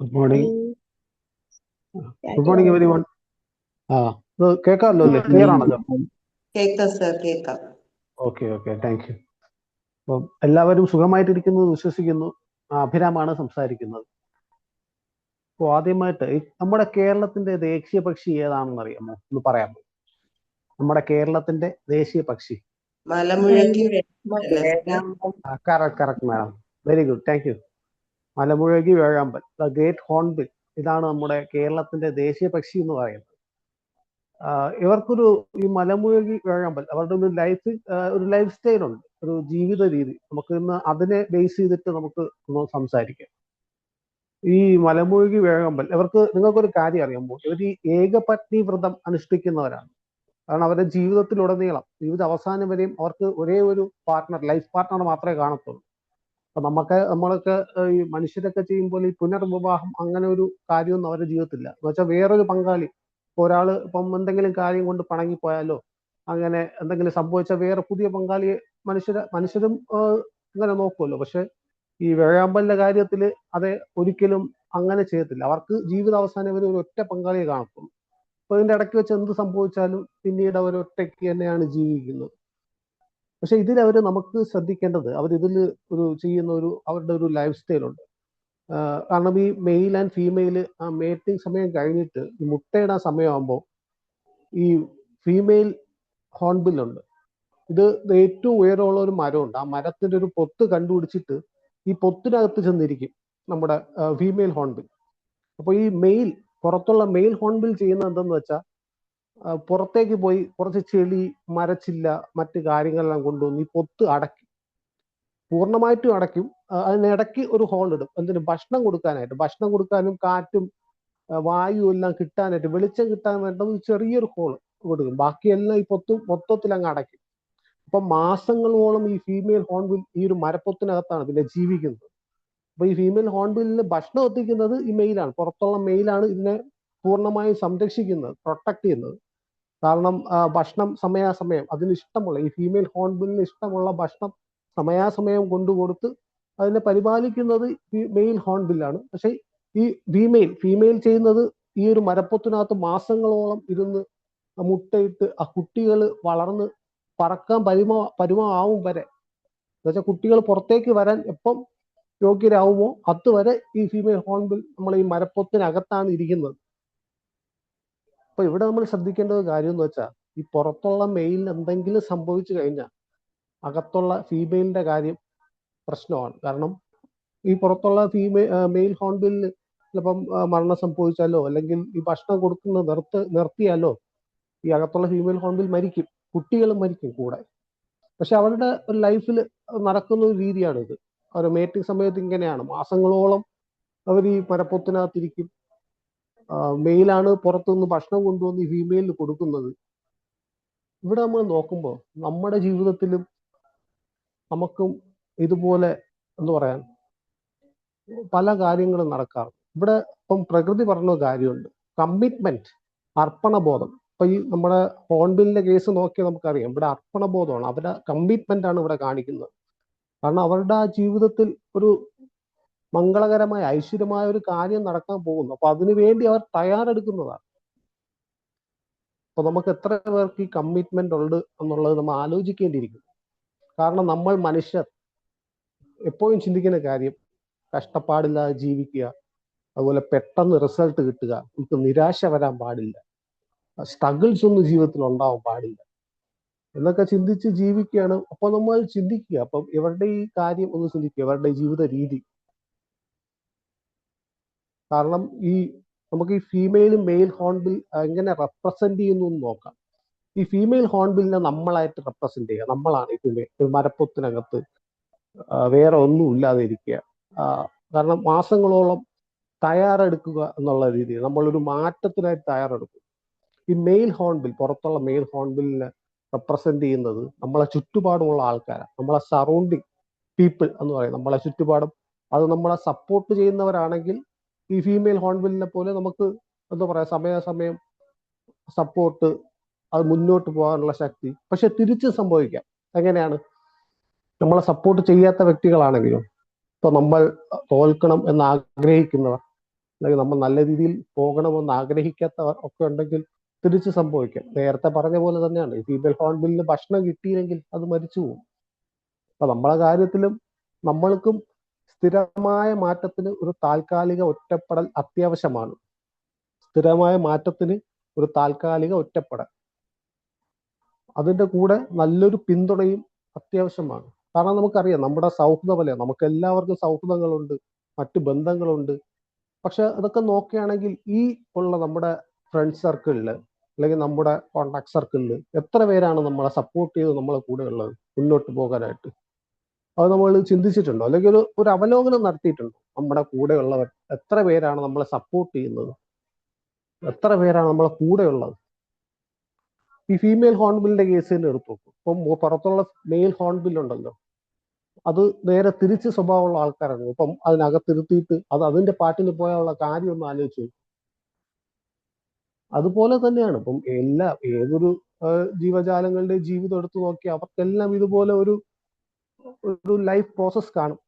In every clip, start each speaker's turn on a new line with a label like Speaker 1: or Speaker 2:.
Speaker 1: Good morning.
Speaker 2: हम्म, क्या
Speaker 1: good
Speaker 2: क्या
Speaker 1: morning every
Speaker 2: होगा?
Speaker 1: വൺ. ആ ഇത് കേൾക്കാമല്ലോ അല്ലേ? ക്ലിയർ
Speaker 2: मॉर्निंग
Speaker 1: ആണല്ലോ?
Speaker 2: കേക്കാം സർ കേക്കാം.
Speaker 1: Okay okay, thank U. അപ്പം എല്ലാവരും സുഖമായിട്ടിരിക്കുന്നു എന്ന് വിശ്വസിക്കുന്നു. അഭിരാമാണ് സംസാരിക്കുന്നത്. അപ്പോൾ ആദ്യമായിട്ട് നമ്മുടെ കേരളത്തിന്റെ ദേശീയ പക്ഷി ഏതാണെന്ന് അറിയാമോ? ഒന്ന് പറയാമോ? നമ്മുടെ കേരളത്തിന്റെ ദേശീയ പക്ഷി.
Speaker 2: മലമുഴക്കി അല്ലേ sir?
Speaker 1: Correct correct madam, very good, thank you. മലമുഴകി വേഴാമ്പൽ, ദ ഗ്രേറ്റ് ഹോൺബിൽ, ഇതാണ് നമ്മുടെ കേരളത്തിന്റെ ദേശീയ പക്ഷി എന്ന് പറയുന്നത്. ഇവർക്കൊരു ഈ മലമുഴകി വേഴാമ്പൽ അവരുടെ ഒരു ലൈഫ് സ്റ്റൈൽ ഉണ്ട്, ഒരു ജീവിത രീതി. നമുക്ക് ഇന്ന് അതിനെ ബേസ് ചെയ്തിട്ട് നമുക്ക് ഒന്ന് സംസാരിക്കാം. ഈ മലമുഴകി വേഴാമ്പൽ നിങ്ങൾക്കൊരു കാര്യം അറിയാമോ? ഇവർ ഈ ഏകപത്നി വ്രതം അനുഷ്ഠിക്കുന്നവരാണ്. കാരണം അവരുടെ ജീവിതത്തിലുടനീളം, ജീവിത അവസാനം വരെയും അവർക്ക് ഒരേ ഒരു പാർട്ട്ണർ, ലൈഫ് പാർട്ട്ണർ മാത്രമേ കാണത്തുള്ളൂ. അപ്പൊ നമ്മളൊക്കെ ഈ മനുഷ്യരൊക്കെ ചെയ്യുമ്പോൾ ഈ പുനർവിവാഹം അങ്ങനെ ഒരു കാര്യമൊന്നും അവരുടെ ജീവിതത്തില്ല. എന്ന് വെച്ചാൽ വേറൊരു പങ്കാളി, ഒരാള് ഇപ്പം എന്തെങ്കിലും കാര്യം കൊണ്ട് പിണങ്ങിപ്പോയാലോ അങ്ങനെ എന്തെങ്കിലും സംഭവിച്ചാൽ വേറെ പുതിയ പങ്കാളിയെ മനുഷ്യരും ഇങ്ങനെ നോക്കുമല്ലോ. പക്ഷെ ഈ വേഴാമ്പലിന്റെ കാര്യത്തിൽ അത് ഒരിക്കലും അങ്ങനെ ചെയ്യത്തില്ല. അവർക്ക് ജീവിത അവസാനം വരെ ഒരു ഒറ്റ പങ്കാളിയെ കാണത്തുള്ളൂ. അപ്പൊ ഇതിന്റെ ഇടയ്ക്ക് വെച്ച് എന്ത് സംഭവിച്ചാലും പിന്നീട് അവർ ഒറ്റയ്ക്ക് തന്നെയാണ് ജീവിക്കുന്നത്. പക്ഷെ നമുക്ക് ശ്രദ്ധിക്കേണ്ടത്, ചെയ്യുന്ന അവരുടെ ഒരു ലൈഫ് സ്റ്റൈൽ ഉണ്ട്. കാരണം ഈ മെയിൽ ആൻഡ് ഫീമെയിൽ ആ മേറ്റിംഗ് സമയം കഴിഞ്ഞിട്ട് ഈ മുട്ടയിടാൻ സമയമാകുമ്പോൾ ഈ ഫീമെയിൽ ഹോൺബില്ലുണ്ട്. ഇത് ഏറ്റവും ഉയരമുള്ള ഒരു മരമുണ്ട്. ആ മരത്തിന്റെ ഒരു പൊത്ത് കണ്ടുപിടിച്ചിട്ട് ഈ പൊത്തിനകത്ത് ചെന്നിരിക്കും നമ്മുടെ ഫീമെയിൽ ഹോൺബിൽ. അപ്പൊ ഈ പുറത്തുള്ള മെയിൽ ഹോൺബിൽ ചെയ്യുന്നത് എന്തെന്ന് വെച്ചാൽ പുറത്തേക്ക് പോയി കുറച്ച് ചെളി, മരച്ചില്ല, മറ്റു കാര്യങ്ങളെല്ലാം കൊണ്ടുവന്ന് ഈ പൊത്ത് അടയ്ക്കും. പൂർണ്ണമായിട്ടും അടയ്ക്കും. അതിനിടയ്ക്ക് ഒരു ഹോൾ ഇടും. എന്തിനും? ഭക്ഷണം കൊടുക്കാനായിട്ട്. ഭക്ഷണം കൊടുക്കാനും കാറ്റും വായു എല്ലാം കിട്ടാനായിട്ട്, വെളിച്ചം കിട്ടാൻ വേണ്ടത് ചെറിയൊരു ഹോൾ കൊടുക്കും. ബാക്കിയെല്ലാം ഈ മൊത്തത്തിൽ അങ്ങ് അടയ്ക്കും. അപ്പൊ മാസങ്ങളോളം ഈ ഫീമെയിൽ ഹോൺബിൽ ഈ ഒരു മരപ്പൊത്തിനകത്താണ് പിന്നെ ജീവിക്കുന്നത്. അപ്പൊ ഈ ഫീമെയിൽ ഹോൺബില്ലിന് ഭക്ഷണം എത്തിക്കുന്നത് ഈ മെയിലാണ്. പുറത്തുള്ള മെയിലാണ് ഇതിനെ പൂർണ്ണമായും സംരക്ഷിക്കുന്നത്, പ്രൊട്ടക്ട് ചെയ്യുന്നത്. കാരണം ഭക്ഷണം സമയാസമയം അതിന് ഇഷ്ടമുള്ള, ഈ ഫീമെയിൽ ഹോൺബില്ലിന് ഇഷ്ടമുള്ള ഭക്ഷണം സമയാസമയം കൊണ്ടുകൊടുത്ത് അതിനെ പരിപാലിക്കുന്നത് ഈ മെയിൽ ഹോൺബില്ലാണ്. പക്ഷെ ഈ ഫീമെയിൽ ചെയ്യുന്നത് ഈ ഒരു മരപ്പൊത്തിനകത്ത് മാസങ്ങളോളം ഇരുന്ന് മുട്ടയിട്ട് ആ കുട്ടികൾ വളർന്ന് പറക്കാൻ പരുവമാവും വരെ, എന്നുവെച്ചാൽ കുട്ടികൾ പുറത്തേക്ക് വരാൻ എപ്പം യോഗ്യരാകുമോ അതുവരെ ഈ ഫീമെയിൽ ഹോൺബിൽ നമ്മൾ ഈ മരപ്പൊത്തിനകത്താണ് ഇരിക്കുന്നത്. അപ്പൊ ഇവിടെ നമ്മൾ ശ്രദ്ധിക്കേണ്ട കാര്യം എന്ന് വെച്ചാൽ ഈ പുറത്തുള്ള മെയിലിന് എന്തെങ്കിലും സംഭവിച്ചു കഴിഞ്ഞാൽ അകത്തുള്ള ഫീമെയിലിന്റെ കാര്യം പ്രശ്നമാണ്. കാരണം ഈ പുറത്തുള്ള മെയിൽ ഹോൺബില്ലിന് ചിലപ്പം മരണം സംഭവിച്ചാലോ അല്ലെങ്കിൽ ഈ ഭക്ഷണം കൊടുക്കുന്നത് നിർത്തിയാലോ ഈ അകത്തുള്ള ഫീമെയിൽ ഹോൺബിൽ മരിക്കും, കുട്ടികളും മരിക്കും കൂടെ. പക്ഷെ അവരുടെ ഒരു ലൈഫിൽ നടക്കുന്ന ഒരു രീതിയാണ് ഇത്. അവർ മേറ്റിംഗ് സമയത്ത് ഇങ്ങനെയാണ്, മാസങ്ങളോളം അവർ ഈ മരപ്പൊത്തിനകത്തിരിക്കും. മെയിലാണ് പുറത്തുനിന്ന് ഭക്ഷണം കൊണ്ടുവന്ന് ഈ ഫീമെയിലിന് കൊടുക്കുന്നത്. ഇവിടെ നമ്മൾ നോക്കുമ്പോൾ നമ്മുടെ ജീവിതത്തിലും നമുക്കും ഇതുപോലെ എന്താ പറയാൻ പല കാര്യങ്ങളും നടക്കാറ്. ഇവിടെ ഇപ്പം പ്രകൃതി പറഞ്ഞ കാര്യമുണ്ട്, കമ്മിറ്റ്മെന്റ്, അർപ്പണബോധം. ഇപ്പൊ ഈ നമ്മുടെ ഹോൺബിലിന്റെ കേസ് നോക്കിയാൽ നമുക്കറിയാം, ഇവിടെ അർപ്പണബോധമാണ്, അവരുടെ കമ്മിറ്റ്മെന്റ് ആണ് ഇവിടെ കാണിക്കുന്നത്. കാരണം അവരുടെ ആ ജീവിതത്തിൽ ഒരു മംഗളകരമായ ഐശ്വര്യമായ ഒരു കാര്യം നടക്കാൻ പോകുന്നു. അപ്പൊ അതിനു വേണ്ടി അവർ തയ്യാറെടുക്കുന്നതാണ്. അപ്പൊ നമുക്ക് എത്ര പേർക്ക് ഈ കമ്മിറ്റ്മെന്റ് ഉണ്ട് എന്നുള്ളത് നമ്മൾ ആലോചിക്കേണ്ടിയിരിക്കുന്നു. കാരണം നമ്മൾ മനുഷ്യർ എപ്പോഴും ചിന്തിക്കുന്ന കാര്യം കഷ്ടപ്പാടില്ലാതെ ജീവിക്കുക, അതുപോലെ പെട്ടെന്ന് റിസൾട്ട് കിട്ടുക, നമുക്ക് നിരാശ വരാൻ പാടില്ല, സ്ട്രഗിൾസ് ഒന്നും ജീവിതത്തിൽ ഉണ്ടാവാൻ പാടില്ല എന്നൊക്കെ ചിന്തിച്ച് ജീവിക്കുകയാണ്. അപ്പൊ നമ്മൾ ചിന്തിക്കുക, അപ്പം ഇവരുടെ ഈ കാര്യം ഒന്ന് ചിന്തിക്കുക, ഇവരുടെ ജീവിത രീതി. കാരണം നമുക്ക് ഈ ഫീമെയിലും മെയിൽ ഹോൺബിൽ എങ്ങനെ റെപ്രസെന്റ് ചെയ്യുന്നു എന്ന് നോക്കാം. ഈ ഫീമെയിൽ ഹോൺബിലിനെ നമ്മളായിട്ട് റെപ്രസെന്റ് ചെയ്യുക, നമ്മളാണ് ഇതിന്റെ ഒരു മരപ്പൊത്തിനകത്ത് വേറെ ഒന്നും ഇല്ലാതെ ഇരിക്കുക. കാരണം മാസങ്ങളോളം തയ്യാറെടുക്കുക എന്നുള്ള രീതിയിൽ നമ്മളൊരു മാറ്റത്തിനായിട്ട് തയ്യാറെടുക്കും. ഈ മെയിൽ ഹോൺബിൽ, പുറത്തുള്ള മെയിൽ ഹോൺബിലിനെ റെപ്രസെന്റ് ചെയ്യുന്നത് നമ്മളെ ചുറ്റുപാടുമുള്ള ആൾക്കാരാണ്, നമ്മളെ സറൗണ്ടിങ് പീപ്പിൾ എന്ന് പറയും. നമ്മളെ ചുറ്റുപാടും അത് നമ്മളെ സപ്പോർട്ട് ചെയ്യുന്നവരാണെങ്കിൽ ഈ ഫീമെയിൽ ഹോൺബിലിനെ പോലെ നമുക്ക് എന്താ പറയാ സമയാസമയം സപ്പോർട്ട്, അത് മുന്നോട്ട് പോകാനുള്ള ശക്തി. പക്ഷെ തിരിച്ച് സംഭവിക്കാം. എങ്ങനെയാണ്? നമ്മളെ സപ്പോർട്ട് ചെയ്യാത്ത വ്യക്തികളാണെങ്കിലും, ഇപ്പൊ നമ്മൾ തോൽക്കണം എന്ന് ആഗ്രഹിക്കുന്നവർ അല്ലെങ്കിൽ നമ്മൾ നല്ല രീതിയിൽ പോകണമെന്ന് ആഗ്രഹിക്കാത്തവർ ഒക്കെ ഉണ്ടെങ്കിൽ തിരിച്ച് സംഭവിക്കാം. നേരത്തെ പറഞ്ഞ പോലെ തന്നെയാണ്, ഈ ഫീമെയിൽ ഹോൺബിലിന് ഭക്ഷണം കിട്ടിയില്ലെങ്കിൽ അത് മരിച്ചു പോകും. അപ്പൊ നമ്മളെ കാര്യത്തിലും നമ്മൾക്കും സ്ഥിരമായ മാറ്റത്തിന് ഒരു താൽക്കാലിക ഒറ്റപ്പെടൽ അത്യാവശ്യമാണ്. സ്ഥിരമായ മാറ്റത്തിന് ഒരു താൽക്കാലിക ഒറ്റപ്പെടൽ, അതിന്റെ കൂടെ നല്ലൊരു പിന്തുണയും അത്യാവശ്യമാണ്. കാരണം നമുക്കറിയാം നമ്മുടെ സൗഹൃദ വലയം, നമുക്ക് എല്ലാവർക്കും സൗഹൃദങ്ങളുണ്ട്, മറ്റു ബന്ധങ്ങളുണ്ട്. പക്ഷെ അതൊക്കെ നോക്കുകയാണെങ്കിൽ ഈ ഉള്ള നമ്മുടെ ഫ്രണ്ട് സർക്കിളിൽ അല്ലെങ്കിൽ നമ്മുടെ കോണ്ടാക്ട് സർക്കിളിൽ എത്ര പേരാണ് നമ്മളെ സപ്പോർട്ട് ചെയ്ത് നമ്മളെ കൂടെ ഉള്ളത് മുന്നോട്ട് പോകാനായിട്ട്? അത് നമ്മൾ ചിന്തിച്ചിട്ടുണ്ടോ? അല്ലെങ്കിൽ ഒരു അവലോകനം നടത്തിയിട്ടുണ്ടോ? നമ്മുടെ കൂടെ ഉള്ളവർ എത്ര പേരാണ് നമ്മളെ സപ്പോർട്ട് ചെയ്യുന്നത്, എത്ര പേരാണ് നമ്മളെ കൂടെ ഉള്ളത്? ഈ ഫീമെയിൽ ഹോൺബിലിന്റെ കേസ് തന്നെ എടുത്തു നോക്കും. ഇപ്പം പുറത്തുള്ള മെയിൽ ഹോൺബിൽ ഉണ്ടല്ലോ, അത് നേരെ തിരിച്ച് സ്വഭാവമുള്ള ആൾക്കാരാണ്. ഇപ്പം അതിനകത്തിരുത്തിയിട്ട് അത് അതിന്റെ പാട്ടിന് പോയാലുള്ള കാര്യം ഒന്ന് ആലോചിച്ചു. അതുപോലെ തന്നെയാണ് ഇപ്പം ഏതൊരു ജീവജാലങ്ങളുടെ ജീവിതം എടുത്തു നോക്കി അവർക്കെല്ലാം ഇതുപോലെ ഒരു ലൈഫ് പ്രോസസ് കാണും.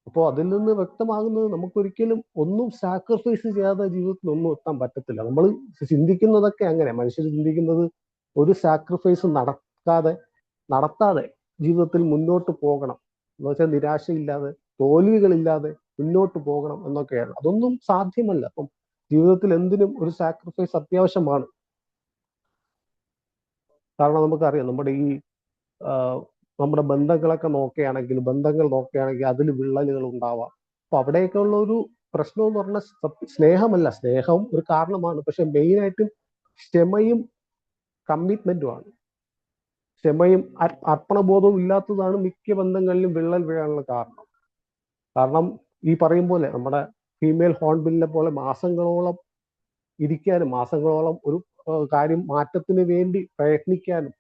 Speaker 1: അപ്പോൾ അതിൽ നിന്ന് വ്യക്തമാകുന്നത് നമുക്കൊരിക്കലും ഒന്നും സാക്രിഫൈസ് ചെയ്യാതെ ജീവിതത്തിൽ ഒന്നും എത്താൻ പറ്റത്തില്ല. നമ്മൾ ചിന്തിക്കുന്നതൊക്കെ അങ്ങനെ, മനുഷ്യർ ചിന്തിക്കുന്നത് ഒരു സാക്രിഫൈസ് നടത്താതെ ജീവിതത്തിൽ മുന്നോട്ട് പോകണം എന്ന് വെച്ചാൽ നിരാശയില്ലാതെ, തോൽവികളില്ലാതെ മുന്നോട്ട് പോകണം എന്നൊക്കെയാണ്. അതൊന്നും സാധ്യമല്ല. അപ്പം ജീവിതത്തിൽ എന്തിനും ഒരു സാക്രിഫൈസ് അത്യാവശ്യമാണ്. കാരണം നമുക്കറിയാം നമ്മുടെ ബന്ധങ്ങൾ നോക്കുകയാണെങ്കിൽ അതിൽ വിള്ളലുകൾ ഉണ്ടാവാം. അപ്പൊ അവിടെയൊക്കെ ഉള്ള ഒരു പ്രശ്നം എന്ന് പറഞ്ഞാൽ സ്നേഹമല്ല. സ്നേഹം ഒരു കാരണമാണ്, പക്ഷെ മെയിനായിട്ടും ക്ഷമയും കമ്മിറ്റ്മെന്റുമാണ്. ക്ഷമയും അർപ്പണബോധവും ഇല്ലാത്തതാണ് മിക്ക ബന്ധങ്ങളിലും വിള്ളൽ വീഴാനുള്ള കാരണം ഈ പറയും പോലെ നമ്മുടെ ഫീമെയിൽ ഹോൺബിലിനെ പോലെ മാസങ്ങളോളം ഒരു കാര്യം മാറ്റത്തിന് വേണ്ടി പ്രയത്നിക്കാനും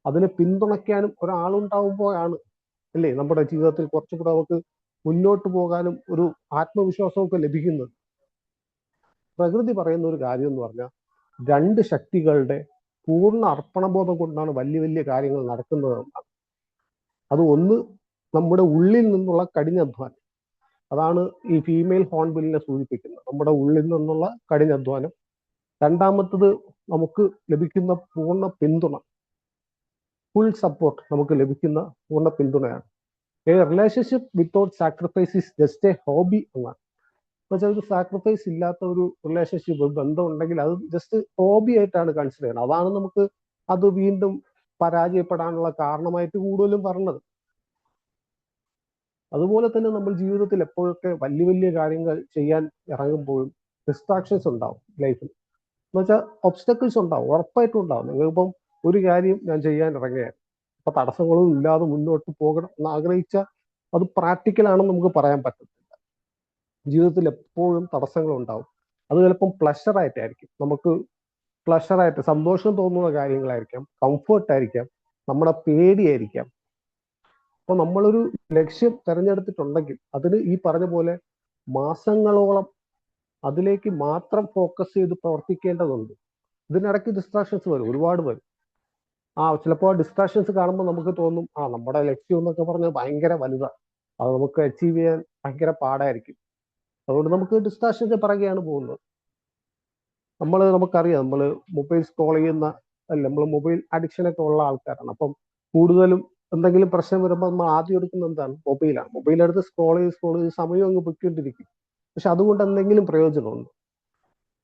Speaker 1: അതിനെ പിന്തുണയ്ക്കാനും ഒരാളുണ്ടാവുമ്പോഴാണ് അല്ലേ നമ്മുടെ ജീവിതത്തിൽ കുറച്ചുകൂടെ നമുക്ക് മുന്നോട്ട് പോകാനും ഒരു ആത്മവിശ്വാസമൊക്കെ ലഭിക്കുന്നത്. പ്രകൃതി പറയുന്ന ഒരു കാര്യം എന്ന് പറഞ്ഞാൽ രണ്ട് ശക്തികളുടെ പൂർണ്ണ അർപ്പണബോധം കൊണ്ടാണ് വലിയ വലിയ കാര്യങ്ങൾ നടക്കുന്നതെന്നാണ്. അത് ഒന്ന് നമ്മുടെ ഉള്ളിൽ നിന്നുള്ള കഠിനാധ്വാനം, അതാണ് ഈ ഫീമെയിൽ ഹോൺബിലിനെ സൂചിപ്പിക്കുന്നത്, നമ്മുടെ ഉള്ളിൽ നിന്നുള്ള കഠിനാധ്വാനം. രണ്ടാമത്തത് നമുക്ക് ലഭിക്കുന്ന പൂർണ്ണ പിന്തുണ, ഫുൾ സപ്പോർട്ട് നമുക്ക് ലഭിക്കുന്ന പൂർണ്ണ പിന്തുണയാണ്. A relationship without sacrifice is just A hobby എന്നാണ്. എന്നുവെച്ചാൽ ഒരു സാക്രിഫൈസ് ഇല്ലാത്ത ഒരു റിലേഷൻഷിപ്പ്, ബന്ധം ഉണ്ടെങ്കിൽ അത് ജസ്റ്റ് ഹോബി ആയിട്ടാണ് കൺസിഡർ ചെയ്യുന്നത്. അതാണ് നമുക്ക് അത് വീണ്ടും പരാജയപ്പെടാനുള്ള കാരണമായിട്ട് കൂടുതലും പറഞ്ഞത്. അതുപോലെ തന്നെ നമ്മൾ ജീവിതത്തിൽ എപ്പോഴൊക്കെ വലിയ വലിയ കാര്യങ്ങൾ ചെയ്യാൻ ഇറങ്ങുമ്പോഴും ഡിസ്ട്രാക്ഷൻസ് ഉണ്ടാവും ലൈഫിൽ. എന്നുവെച്ചാൽ ഒബ്സ്റ്റക്കിൾസ് ഉണ്ടാവും, ഉറപ്പായിട്ടും ഉണ്ടാവും. നിങ്ങളിപ്പം ഒരു കാര്യം ഞാൻ ചെയ്യാൻ ഇറങ്ങുകയാണ്, അപ്പൊ തടസ്സങ്ങളും ഇല്ലാതെ മുന്നോട്ട് പോകണം എന്ന് ആഗ്രഹിച്ചാൽ അത് പ്രാക്ടിക്കൽ ആണെന്ന് നമുക്ക് പറയാൻ പറ്റത്തില്ല. ജീവിതത്തിൽ എപ്പോഴും തടസ്സങ്ങൾ ഉണ്ടാവും. അത് ചിലപ്പം പ്ലഷറായിട്ടായിരിക്കും, നമുക്ക് പ്ലഷറായിട്ട് സന്തോഷം തോന്നുന്ന കാര്യങ്ങളായിരിക്കാം, കംഫേർട്ടായിരിക്കാം, നമ്മുടെ പേടിയായിരിക്കാം. അപ്പൊ നമ്മളൊരു ലക്ഷ്യം തിരഞ്ഞെടുത്തിട്ടുണ്ടെങ്കിൽ അതിന് ഈ പറഞ്ഞ പോലെ മാസങ്ങളോളം അതിലേക്ക് മാത്രം ഫോക്കസ് ചെയ്ത് പ്രവർത്തിക്കേണ്ടതുണ്ട്. ഇതിനിടയ്ക്ക് ഡിസ്ട്രാക്ഷൻസ് വരും, ഒരുപാട് വരും. ചിലപ്പോൾ ഡിസ്ട്രാക്ഷൻസ് കാണുമ്പോൾ നമുക്ക് തോന്നും നമ്മുടെ ലക്ഷ്യം എന്നൊക്കെ പറഞ്ഞാൽ ഭയങ്കര വലുതാണ്, അത് നമുക്ക് അച്ചീവ് ചെയ്യാൻ ഭയങ്കര പാടായിരിക്കും. അതുകൊണ്ട് നമുക്ക് ഡിസ്ട്രാക്ഷൻസ് പിറകെയാണ് പോകുന്നത്. നമുക്കറിയാം, നമ്മൾ മൊബൈൽ സ്ക്രോൾ ചെയ്യുന്ന നമ്മൾ മൊബൈൽ അഡിക്ഷനൊക്കെ ഉള്ള ആൾക്കാരാണ്. അപ്പം കൂടുതലും എന്തെങ്കിലും പ്രശ്നം വരുമ്പോൾ നമ്മൾ ആദ്യം എടുക്കുന്നത് എന്താണ്? മൊബൈലാണ്. മൊബൈലെടുത്ത് സ്ക്രോൾ ചെയ്ത് സമയം അങ്ങ് പൊയ്ക്കൊണ്ടിരിക്കും. പക്ഷെ അതുകൊണ്ട് എന്തെങ്കിലും പ്രയോജനമുണ്ട്?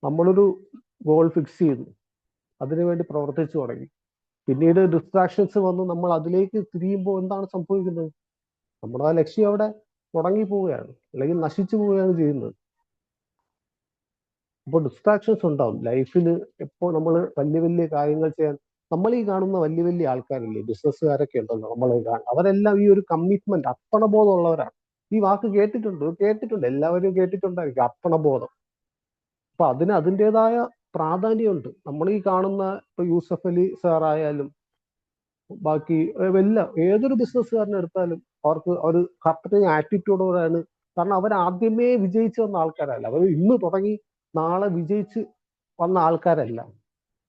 Speaker 1: നമ്മളൊരു ഗോൾ ഫിക്സ് ചെയ്തു, അതിനുവേണ്ടി പ്രവർത്തിച്ചു തുടങ്ങി, പിന്നീട് ഡിസ്ട്രാക്ഷൻസ് വന്ന് നമ്മൾ അതിലേക്ക് തിരിയുമ്പോൾ എന്താണ് സംഭവിക്കുന്നത്? നമ്മുടെ ആ ലക്ഷ്യം അവിടെ മുടങ്ങി പോവുകയാണ്, അല്ലെങ്കിൽ നശിച്ചു പോവുകയാണ് ചെയ്യുന്നത്. അപ്പോൾ ഡിസ്ട്രാക്ഷൻസ് ഉണ്ടാവും ലൈഫിൽ. എപ്പോൾ നമ്മൾ വലിയ വലിയ കാര്യങ്ങൾ ചെയ്യാൻ, നമ്മൾ ഈ കാണുന്ന വലിയ വലിയ ആൾക്കാരില്ലേ, ബിസിനസ്സുകാരൊക്കെ ഉണ്ടല്ലോ നമ്മൾ അവരെല്ലാം ഈ ഒരു കമ്മിറ്റ്മെന്റ്, അർപ്പണബോധം ഉള്ളവരാണ്. ഈ വാക്ക് കേട്ടിട്ടുണ്ട്, എല്ലാവരും കേട്ടിട്ടുണ്ടായിരിക്കും, അർപ്പണബോധം. അപ്പൊ അതിൻ്റെതായ പ്രാധാന്യമുണ്ട്. നമ്മൾ ഈ കാണുന്ന ഇപ്പൊ യൂസഫ് അലി സാറായാലും ബാക്കി ഏതൊരു ബിസിനസ്സുകാരനെ എടുത്താലും അവർ കറക്റ്റ് ആറ്റിറ്റ്യൂഡോടാണ്. കാരണം അവർ ആദ്യമേ വിജയിച്ചു വന്ന ആൾക്കാരല്ല, അവർ ഇന്ന് തുടങ്ങി നാളെ വിജയിച്ച് വന്ന ആൾക്കാരല്ല.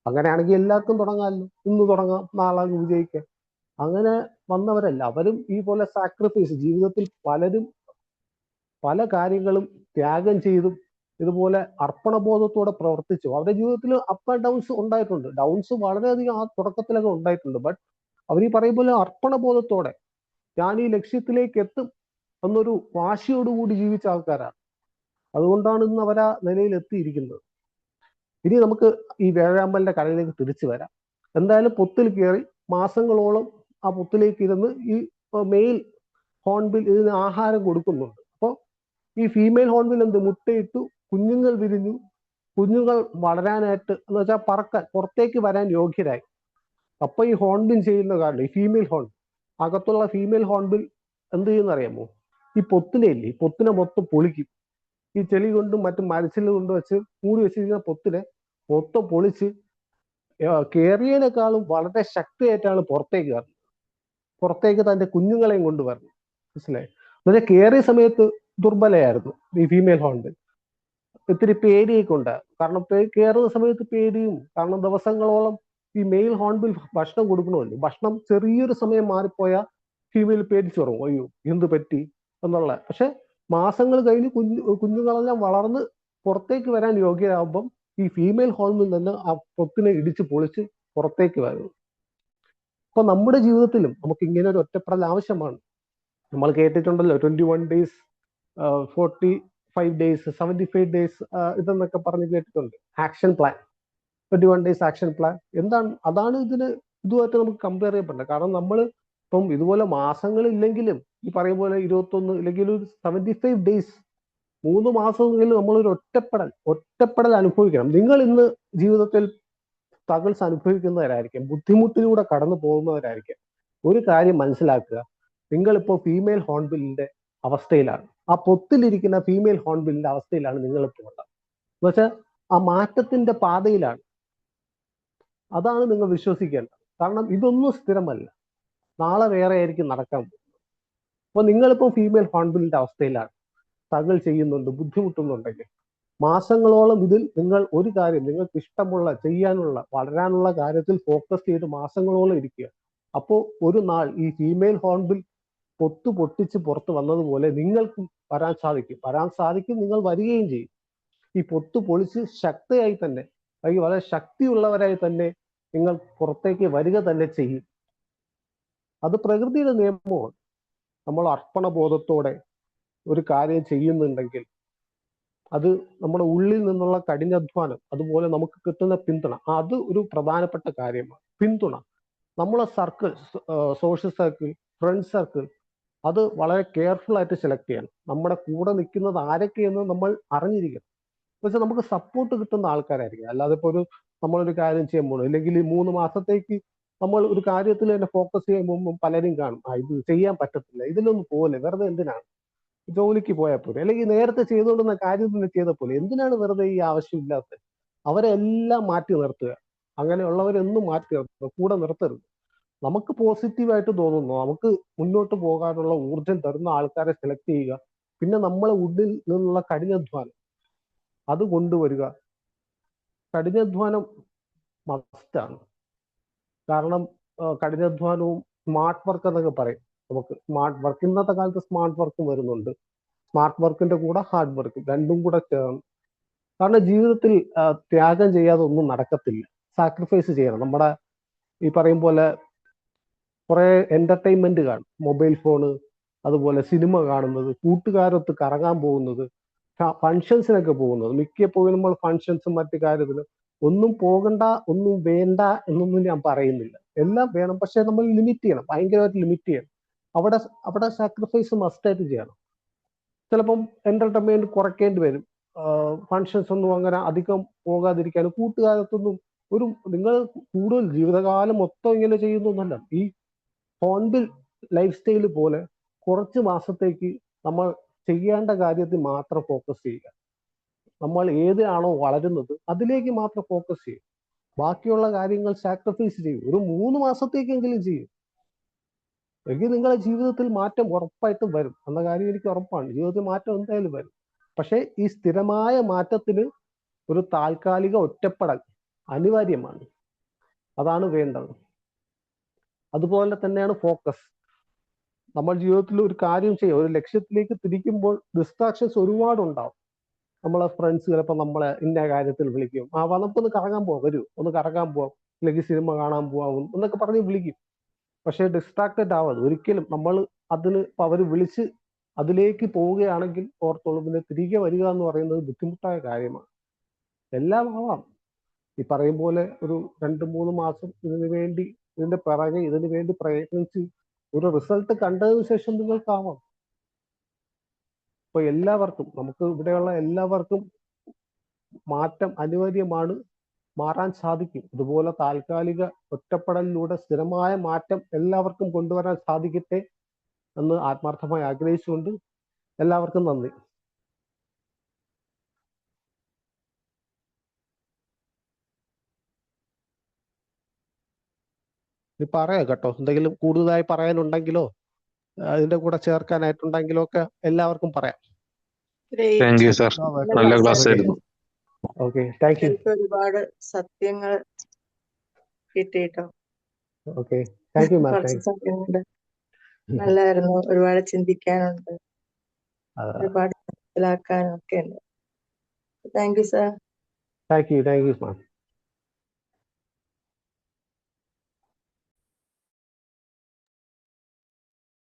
Speaker 1: അങ്ങനെയാണെങ്കിൽ എല്ലാവർക്കും തുടങ്ങാമല്ലോ, ഇന്ന് തുടങ്ങാം, നാളെ വിജയിക്കാം. അങ്ങനെ വന്നവരല്ല. അവരും ഈ പോലെ സാക്രിഫൈസ്, ജീവിതത്തിൽ പലരും പല കാര്യങ്ങളും ത്യാഗം ചെയ്തും ഇതുപോലെ അർപ്പണബോധത്തോടെ പ്രവർത്തിച്ചു. അവരുടെ ജീവിതത്തിൽ അപ്പ് ആൻഡ് ഡൗൺസ് ഉണ്ടായിട്ടുണ്ട്. ഡൗൺസ് വളരെയധികം ആ തുടക്കത്തിലൊക്കെ ഉണ്ടായിട്ടുണ്ട്. ബട്ട് അവർ ഈ പറയും പോലെ അർപ്പണബോധത്തോടെ ഞാൻ ഈ ലക്ഷ്യത്തിലേക്ക് എത്തും എന്നൊരു വാശിയോടുകൂടി ജീവിച്ച ആൾക്കാരാണ്. അതുകൊണ്ടാണ് ഇന്ന് അവർ ആ നിലയിൽ എത്തിയിരിക്കുന്നത്. ഇനി നമുക്ക് ഈ വേഴാമ്പലിന്റെ കഥയിലേക്ക് തിരിച്ചു വരാം. എന്തായാലും പൊത്തിൽ കയറി മാസങ്ങളോളം ആ പൊത്തിലേക്ക് ഇരുന്ന് ഈ മെയിൽ ഹോൺബിൽ ഇതിന് ആഹാരം കൊടുക്കുന്നുണ്ട്. അപ്പോൾ ഈ ഫീമെയിൽ ഹോൺബിൽ എന്ത് മുട്ടയിട്ടു, കുഞ്ഞുങ്ങൾ വിരിഞ്ഞു, കുഞ്ഞുങ്ങൾ വളരാനായിട്ട് എന്ന് വെച്ചാൽ പറക്കാൻ പുറത്തേക്ക് വരാൻ യോഗ്യരായി. അപ്പൊ ഈ ഹോൺബിൽ ചെയ്യുന്ന കാരണം ഈ ഫീമെയിൽ ഹോൺ അകത്തുള്ള ഫീമെയിൽ ഹോൺബിൽ എന്ത് ചെയ്യുന്ന അറിയാമോ? ഈ പൊത്തിനെ ഇല്ലേ, ഈ പൊത്തിനെ മൊത്തം പൊളിക്കും. ഈ ചെളി കൊണ്ടും മറ്റും മരച്ചിൽ കൊണ്ട് വെച്ച് മൂടി വെച്ചിരിക്കുന്ന പൊത്തിനെ മൊത്തം പൊളിച്ച് കേറിയതിനേക്കാളും വളരെ ശക്തിയായിട്ടാണ് പുറത്തേക്ക് വരുന്നത്. പുറത്തേക്ക് തന്റെ കുഞ്ഞുങ്ങളെയും കൊണ്ടുവരണം. മനസ്സിലായി? എന്നുവെച്ചാൽ കയറിയ സമയത്ത് ദുർബലയായിരുന്നു ഈ ഫീമെയിൽ ഹോൺബിൽ. ഇത്തിരി പേടിയൊക്കെ ഉണ്ടായിരുന്നു. കാരണം കയറുന്ന സമയത്ത് പേടിയും, കാരണം ദിവസങ്ങളോളം ഈ മെയിൽ ഹോൺബിൽ ഭക്ഷണം കൊടുക്കണമല്ലോ. ഭക്ഷണം ചെറിയൊരു സമയം മാറിപ്പോയാൽ ഫീമെയിൽ പേടിച്ചു തുടങ്ങും, അയ്യോ എന്ത് പറ്റി എന്നുള്ള. പക്ഷെ മാസങ്ങൾ കഴിഞ്ഞ് കുഞ്ഞുങ്ങളെല്ലാം വളർന്ന് പുറത്തേക്ക് വരാൻ യോഗ്യരാകുമ്പം ഈ ഫീമെയിൽ ഹോൺബിൽ നിന്ന് ആ പൊത്തിനെ ഇടിച്ച് പൊളിച്ച് പുറത്തേക്ക് വരുന്നു. അപ്പൊ നമ്മുടെ ജീവിതത്തിലും നമുക്ക് ഇങ്ങനെ ഒരു ഒറ്റപ്പെടൽ ആവശ്യമാണ്. നമ്മൾ കേട്ടിട്ടുണ്ടല്ലോ 21 days, 45 days, 75 days ഇതെന്നൊക്കെ പറഞ്ഞ് കേട്ടിട്ടുണ്ട്. Action plan, 21 days action plan എന്താണ്? അതാണ് ഇതുമായിട്ട് നമുക്ക് കമ്പയർ ചെയ്യപ്പെടുന്നത്. കാരണം നമ്മൾ ഇപ്പം ഇതുപോലെ മാസങ്ങളില്ലെങ്കിലും ഈ പറയും പോലെ 21 അല്ലെങ്കിൽ ഒരു 75 days, 3 മാസമെങ്കിലും നമ്മളൊരു ഒറ്റപ്പെടൽ അനുഭവിക്കണം. നിങ്ങൾ ഇന്ന് ജീവിതത്തിൽ സ്ട്രഗിൾസ് അനുഭവിക്കുന്നവരായിരിക്കും, ബുദ്ധിമുട്ടിലൂടെ കടന്നു പോകുന്നവരായിരിക്കും. ഒരു കാര്യം മനസ്സിലാക്കുക, നിങ്ങളിപ്പോൾ ഫീമെയിൽ ഹോൺബിലിന്റെ അവസ്ഥയിലാണ്. ആ പൊത്തിലിരിക്കുന്ന ഫീമെയിൽ ഹോൺബിലിന്റെ അവസ്ഥയിലാണ് നിങ്ങളിപ്പോൾ ഉള്ളത്. എന്ന് വെച്ചാൽ ആ മാറ്റത്തിന്റെ പാതയിലാണ്. അതാണ് നിങ്ങൾ വിശ്വസിക്കേണ്ടത്. കാരണം ഇതൊന്നും സ്ഥിരമല്ല, നാളെ വേറെ ആയിരിക്കും നടക്കാൻ പോകുന്നത്. അപ്പൊ നിങ്ങളിപ്പോൾ ഫീമെയിൽ ഹോൺബിലിന്റെ അവസ്ഥയിലാണ്, സ്ട്രഗിൾ ചെയ്യുന്നുണ്ട്, ബുദ്ധിമുട്ടുന്നുണ്ടെങ്കിൽ മാസങ്ങളോളം ഇതിൽ നിങ്ങൾ ഒരു കാര്യം, നിങ്ങൾക്ക് ഇഷ്ടമുള്ള ചെയ്യാനുള്ള വളരാനുള്ള കാര്യത്തിൽ ഫോക്കസ് ചെയ്ത് മാസങ്ങളോളം ഇരിക്കുക. അപ്പോൾ ഒരു നാൾ ഈ ഫീമെയിൽ ഹോൺബിൽ പൊട്ടിച്ച് പുറത്ത് വന്നതുപോലെ നിങ്ങൾക്കും വരാൻ സാധിക്കും. നിങ്ങൾ വരികയും ചെയ്യും. ഈ പൊളിച്ച് ശക്തിയായി തന്നെ, അല്ലെങ്കിൽ വളരെ ശക്തിയുള്ളവരായി തന്നെ നിങ്ങൾ പുറത്തേക്ക് വരിക തന്നെ ചെയ്യും. അത് പ്രകൃതിയുടെ നിയമമാണ്. നമ്മൾ അർപ്പണബോധത്തോടെ ഒരു കാര്യം ചെയ്യുന്നുണ്ടെങ്കിൽ അത് നമ്മുടെ ഉള്ളിൽ നിന്നുള്ള കഠിനാധ്വാനം, അതുപോലെ നമുക്ക് കിട്ടുന്ന പിന്തുണ, അത് ഒരു പ്രധാനപ്പെട്ട കാര്യമാണ്. പിന്തുണ, നമ്മളെ circle, social circle, friend circle, അത് വളരെ കെയർഫുൾ ആയിട്ട് സെലക്ട് ചെയ്യണം. നമ്മുടെ കൂടെ നിൽക്കുന്നത് ആരൊക്കെയെന്ന് നമ്മൾ അറിഞ്ഞിരിക്കണം. പക്ഷെ നമുക്ക് സപ്പോർട്ട് കിട്ടുന്ന ആൾക്കാരായിരിക്കും. അല്ലാതെ ഇപ്പോൾ നമ്മളൊരു കാര്യം ചെയ്യുമ്പോൾ, അല്ലെങ്കിൽ 3 മാസത്തേക്ക് നമ്മൾ ഒരു കാര്യത്തിൽ തന്നെ ഫോക്കസ് ചെയ്യുമ്പോൾ പലരും കാണും, ഇത് ചെയ്യാൻ പറ്റത്തില്ല, ഇതിലൊന്നും പോലെ, വെറുതെ എന്തിനാണ്, ജോലിക്ക് പോയാൽ പോലെ, അല്ലെങ്കിൽ നേരത്തെ ചെയ്തുകൊണ്ടുന്ന കാര്യം തന്നെ ചെയ്ത പോലെ, എന്തിനാണ് വെറുതെ ഈ ആവശ്യമില്ലാത്ത. അവരെല്ലാം മാറ്റി നിർത്തുക. അങ്ങനെയുള്ളവരെന്നും മാറ്റി നിർത്തുക, കൂടെ നിർത്തരുത്. നമുക്ക് പോസിറ്റീവായിട്ട് തോന്നുന്നു, നമുക്ക് മുന്നോട്ട് പോകാനുള്ള ഊർജം തരുന്ന ആൾക്കാരെ സെലക്ട് ചെയ്യുക. പിന്നെ നമ്മളെ ഉള്ളിൽ നിന്നുള്ള കഠിനാധ്വാനം അത് കൊണ്ടുവരിക. കഠിനാധ്വാനം മസ്റ്റാണ്. കാരണം കഠിനാധ്വാനവും സ്മാർട്ട് വർക്ക് എന്നൊക്കെ പറയും. നമുക്ക് സ്മാർട്ട് വർക്ക്, ഇന്നത്തെ കാലത്ത് സ്മാർട്ട് വർക്കും വരുന്നുണ്ട്. സ്മാർട്ട് വർക്കിന്റെ കൂടെ ഹാർഡ് വർക്ക് രണ്ടും കൂടെ ചേർന്ന്. കാരണം ജീവിതത്തിൽ ത്യാഗം ചെയ്യാതെ ഒന്നും നടക്കത്തില്ല. സാക്രിഫൈസ് ചെയ്യണം. നമ്മുടെ ഈ പറയും പോലെ കുറെ എന്റർടൈൻമെന്റ് കാണും, മൊബൈൽ ഫോണ്, അതുപോലെ സിനിമ കാണുന്നത്, കൂട്ടുകാരൊത്ത് കറങ്ങാൻ പോകുന്നത്, ഫങ്ഷൻസിനൊക്കെ പോകുന്നത്. മിക്കപ്പോഴും നമ്മൾ ഫങ്ഷൻസും മറ്റു കാര്യത്തിലും ഒന്നും പോകണ്ട, ഒന്നും വേണ്ട എന്നൊന്നും ഞാൻ പറയുന്നില്ല. എല്ലാം വേണം, പക്ഷെ നമ്മൾ ലിമിറ്റ് ചെയ്യണം, ഭയങ്കരമായിട്ട് ലിമിറ്റ് ചെയ്യണം. അവിടെ സാക്രിഫൈസ് മസ്റ്റായിട്ട് ചെയ്യണം. ചിലപ്പം എന്റർടൈൻമെന്റ് കുറയ്ക്കേണ്ടി വരും. ഫങ്ഷൻസ് ഒന്നും അങ്ങനെ അധികം പോകാതിരിക്കാനും, കൂട്ടുകാരത്തൊന്നും നിങ്ങൾ കൂടുതൽ ജീവിതകാലം മൊത്തം ഇങ്ങനെ ചെയ്യുന്നൊന്നല്ല. ഈ ഹോൺബിൽ ലൈഫ് സ്റ്റൈൽ പോലെ കുറച്ച് മാസത്തേക്ക് നമ്മൾ ചെയ്യേണ്ട കാര്യത്തിൽ മാത്രം ഫോക്കസ് ചെയ്യുക. നമ്മൾ ഏതിനാണോ വളരുന്നത് അതിലേക്ക് മാത്രം ഫോക്കസ് ചെയ്യും. ബാക്കിയുള്ള കാര്യങ്ങൾ സാക്രിഫൈസ് ചെയ്യും. ഒരു 3 മാസത്തേക്കെങ്കിലും ചെയ്യും. എങ്കിൽ നിങ്ങളുടെ ജീവിതത്തിൽ മാറ്റം ഉറപ്പായിട്ടും വരും എന്ന കാര്യം എനിക്ക് ഉറപ്പാണ്. ജീവിതത്തിൽ മാറ്റം എന്തായാലും വരും. പക്ഷേ ഈ സ്ഥിരമായ മാറ്റത്തിന് ഒരു താൽക്കാലിക ഒറ്റപ്പെടൽ അനിവാര്യമാണ്. അതാണ് വേണ്ടത്. അതുപോലെ തന്നെയാണ് ഫോക്കസ്. നമ്മൾ ജീവിതത്തിൽ ഒരു കാര്യം ചെയ്യുക, ഒരു ലക്ഷ്യത്തിലേക്ക് തിരിക്കുമ്പോൾ ഡിസ്ട്രാക്ഷൻസ് ഒരുപാട് ഉണ്ടാവും. നമ്മളെ ഫ്രണ്ട്സ് ചിലപ്പോൾ നമ്മളെ ഇന്ന കാര്യത്തിൽ വിളിക്കും, നമുക്കൊന്ന് കറങ്ങാൻ പോവാം, വരൂ ഒന്ന് കറങ്ങാൻ പോവാം, അല്ലെങ്കിൽ സിനിമ കാണാൻ പോവാം എന്നൊക്കെ പറഞ്ഞ് വിളിക്കും. പക്ഷെ ഡിസ്ട്രാക്റ്റഡ് ആവാതെ ഒരിക്കലും നമ്മൾ അതിന് അവർ വിളിച്ച് അതിലേക്ക് പോവുകയാണെങ്കിൽ ഓർത്തോളൂ, പിന്നെ തിരികെ വരിക എന്ന് പറയുന്നത് ബുദ്ധിമുട്ടായ കാര്യമാണ്. എല്ലാം ആവാം, ഈ പറയും പോലെ ഒരു 2-3 മാസം ഇതിന്റെ പിറകെ ഇതിനു വേണ്ടി പ്രയത്നിച്ച് ഒരു റിസൾട്ട് കണ്ടതിന് ശേഷം നിങ്ങൾക്കാവാം. ഇപ്പൊ എല്ലാവർക്കും, നമുക്ക് ഇവിടെയുള്ള എല്ലാവർക്കും മാറ്റം അനിവാര്യമാണ്, മാറാൻ സാധിക്കും. ഇതുപോലെ താൽക്കാലിക ഒറ്റപ്പെടലിലൂടെ സ്ഥിരമായ മാറ്റം എല്ലാവർക്കും കൊണ്ടുവരാൻ സാധിക്കട്ടെ എന്ന് ആത്മാർത്ഥമായി ആഗ്രഹിച്ചുകൊണ്ട് എല്ലാവർക്കും നന്ദി. ഇത് പറയാം കേട്ടോ, എന്തെങ്കിലും കൂടുതലായി പറയാനുണ്ടെങ്കിലോ അതിന്റെ കൂടെ ചേർക്കാനായിട്ടുണ്ടെങ്കിലോ ഒക്കെ എല്ലാവർക്കും പറയാം.
Speaker 3: താങ്ക് യു സാർ, നല്ല ക്ലാസ് ആയിരുന്നു.
Speaker 1: Okay, thank you.
Speaker 2: ഒരുപാട് സത്യങ്ങൾ കിട്ടിട്ടോ.
Speaker 1: Okay, thank you ma'am.
Speaker 2: കുറച്ച് സത്യങ്ങളുണ്ട്, നല്ലായിരുന്നു. ഒരുപാട് ചിന്തിക്കാനുണ്ട്, ഒരുപാട് മനസ്സിലാക്കാനും ഒക്കെ ഉണ്ട്. Thank you sir.
Speaker 1: Thank you ma'am.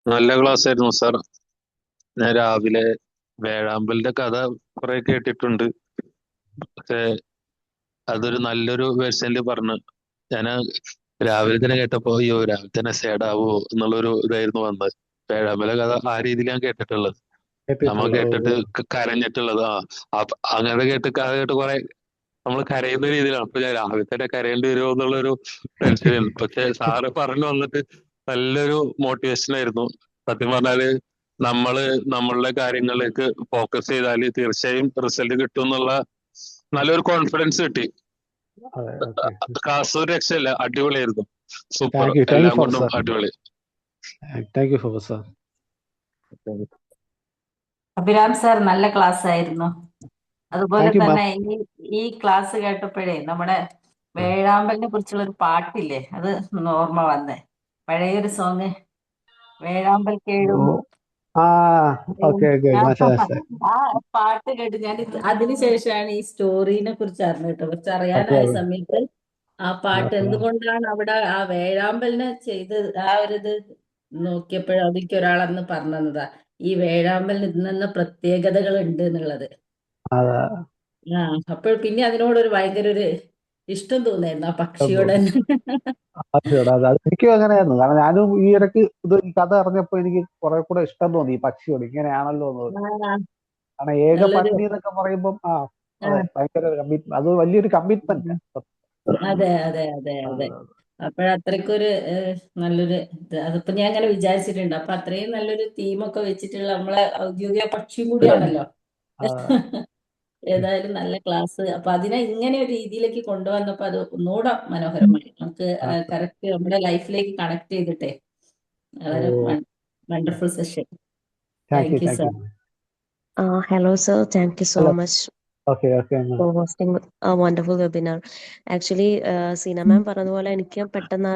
Speaker 3: നല്ല ക്ലാസ് ആയിരുന്നു സാർ. ഞാൻ രാവിലെ വേഴാമ്പലിന്റെ കഥ കുറെ കേട്ടിട്ടുണ്ട്, പക്ഷെ അതൊരു നല്ലൊരു വേർഷനിൽ പറഞ്ഞു. ഞാൻ രാവിലെ തന്നെ കേട്ടപ്പോ അയ്യോ രാവിലെ തന്നെ സേഡാവോ എന്നുള്ളൊരു ഇതായിരുന്നു വന്നത്. വേഴാമ്പല കഥ ആ രീതിയിൽ ഞാൻ കേട്ടിട്ടുള്ളത്, നമ്മൾ കേട്ടിട്ട് കരഞ്ഞിട്ടുള്ളത്. അങ്ങനെ കഥ കേട്ട് കുറെ നമ്മൾ കരയുന്ന രീതിയിലാണ്. അപ്പൊ ഞാൻ രാവിലെ തന്നെ കരയേണ്ടി വരുമോ എന്നുള്ളൊരു ടെൻഷനായിരുന്നു. പക്ഷെ സാറ് പറഞ്ഞു വന്നിട്ട് നല്ലൊരു മോട്ടിവേഷൻ ആയിരുന്നു. സത്യം പറഞ്ഞാല് നമ്മളുടെ കാര്യങ്ങളിലേക്ക് ഫോക്കസ് ചെയ്താൽ തീർച്ചയായും റിസൾട്ട് കിട്ടും എന്നുള്ള നല്ലൊരു കോൺഫിഡൻസ് കിട്ടി. ക്ലാസ് ഒരു രക്ഷയില്ല, അടിപൊളിയായിരുന്നു, സൂപ്പർ, എല്ലാം കൊണ്ടും അടിപൊളി.
Speaker 1: Thank you professor.
Speaker 4: Abhiram sir നല്ല ക്ലാസ് ആയിരുന്നു. അതുപോലെ തന്നെ ഈ ക്ലാസ് കേട്ടപ്പോഴേ നമ്മുടെ വേഴാമ്പലിനെ കുറിച്ചുള്ള ഒരു പാട്ടില്ലേ, അത് ഓർമ്മ വന്നേ. പഴയൊരു സോങ്, വേഴാമ്പൽ കേഴും. ആ പാട്ട് കേട്ട് ഞാൻ അതിനുശേഷമാണ് ഈ സ്റ്റോറീനെ കുറിച്ച് അറിഞ്ഞത് കേട്ടോ. കുറച്ച് അറിയാനായ സമയത്ത് ആ പാട്ട് എന്തുകൊണ്ടാണ് അവിടെ ആ വേഴാമ്പലിനെ ചെയ്ത് ആ ഒരു ഇത് നോക്കിയപ്പോഴും അതെനിക്ക് ഒരാളന്ന് പറഞ്ഞു തന്നതാ, ഈ വേഴാമ്പലിന് ഇന്ന പ്രത്യേകതകൾ ഉണ്ട് എന്നുള്ളത്. അപ്പോൾ പിന്നെ അതിനോടൊരു ഭയങ്കര ഒരു ഇഷ്ടം തോന്നായിരുന്നു, ആ പക്ഷിയോട്.
Speaker 1: എനിക്കും അങ്ങനെയായിരുന്നു. കാരണം ഞാനും ഈ ഇടയ്ക്ക് ഈ കഥ അറിഞ്ഞപ്പോ എനിക്ക് കുറെ കൂടെ ഇഷ്ടം തോന്നി ഈ പക്ഷിയോട്. ഇങ്ങനെയാണല്ലോ എന്ന്. കാരണം ഏകപത്നി എന്നൊക്കെ പറയുമ്പം ഭയങ്കര അത് വലിയൊരു കമ്മിറ്റ്മെന്റ്.
Speaker 4: അതെ അതെ അതെ അതെ. അപ്പോഴത്രയ്ക്കൊരു നല്ലൊരു ഇത്, അതിപ്പോ ഞാൻ അങ്ങനെ വിചാരിച്ചിട്ടുണ്ട്. അപ്പൊ അത്രയും നല്ലൊരു തീമൊക്കെ വെച്ചിട്ടുള്ള നമ്മളെ ഔദ്യോഗിക പക്ഷിയും കൂടിയാണല്ലോ. ഏതായാലും നല്ല ക്ലാസ്. അപ്പൊ അതിനെ ഇങ്ങനെ ഒരു രീതിയിലേക്ക് കൊണ്ടുവന്നപ്പോ അത് ഒന്നുകൂടെ മനോഹരമായി. നമുക്ക് കറക്റ്റ് നമ്മുടെ ലൈഫിലേക്ക് കണക്ട് ചെയ്തിട്ടേ വളരെ wonderful session. Thank you sir.
Speaker 5: Hello sir, thank you so much for hosting a wonderful webinar. Actually, Seena ma'am പറഞ്ഞതുപോലെ എനിക്ക് പെട്ടെന്ന്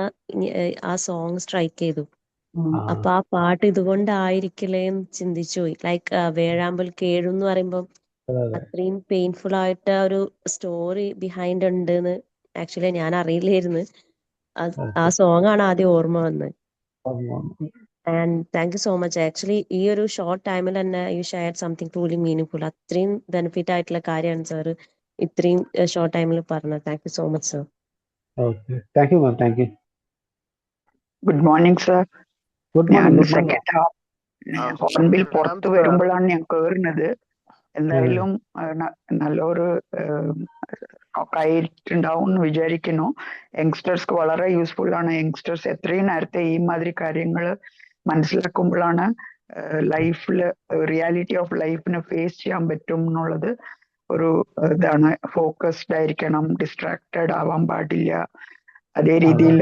Speaker 5: ആ സോങ് സ്ട്രൈക്ക് ചെയ്തു. അപ്പൊ ആ പാട്ട് ഇതുകൊണ്ടായിരിക്കില്ലേ എന്ന് ചിന്തിച്ചു പോയി. ലൈക്ക് വേഴാമ്പൽ കേഴും എന്ന് പറയുമ്പോൾ അത്രയും പെയിൻഫുൾ ആയിട്ട് ഒരു സ്റ്റോറി ബിഹൈൻഡ് ഉണ്ട് എന്ന് ആക്ച്വലി ഞാൻ അറിയില്ലായിരുന്നു. ആ സോങ് ആണ് ആദ്യം ഓർമ്മ വന്നത്. And thank you so much. Actually, ഈ ഒരു ഷോർട്ട് ടൈമിൽ തന്നെ you shared something truly meaningful. അത്രയും ബെനിഫിറ്റ് ആയിട്ടുള്ള കാര്യമാണ് സാർ ഇത്രയും ഷോർട്ട് ടൈമിൽ പറഞ്ഞത്. Thank you so much sir.
Speaker 1: Thank you ma'am. Thank you.
Speaker 6: Good morning sir. ഞാൻ സെക്കൻഡ് ഹാഫ് ഹോൺബിൽ പുറത്ത് വരുമ്പോഴാണ് ഞാൻ കയറുന്നത്. എന്തായാലും നല്ലൊരു ആയിട്ടുണ്ടാവും എന്ന് വിചാരിക്കുന്നു. യങ്സ്റ്റേഴ്സ്ക്ക് വളരെ യൂസ്ഫുൾ ആണ്. യങ്സ്റ്റേഴ്സ് എത്രയും നേരത്തെ ഈ മാതിരി കാര്യങ്ങൾ മനസ്സിലാക്കുമ്പോഴാണ് ലൈഫിൽ റിയാലിറ്റി ഓഫ് ലൈഫിനെ ഫേസ് ചെയ്യാൻ പറ്റും എന്നുള്ളത് ഒരു ഇതാണ്. ഫോക്കസ്ഡ് ആയിരിക്കണം, ഡിസ്ട്രാക്റ്റഡ് ആവാൻ പാടില്ല. അതേ രീതിയിൽ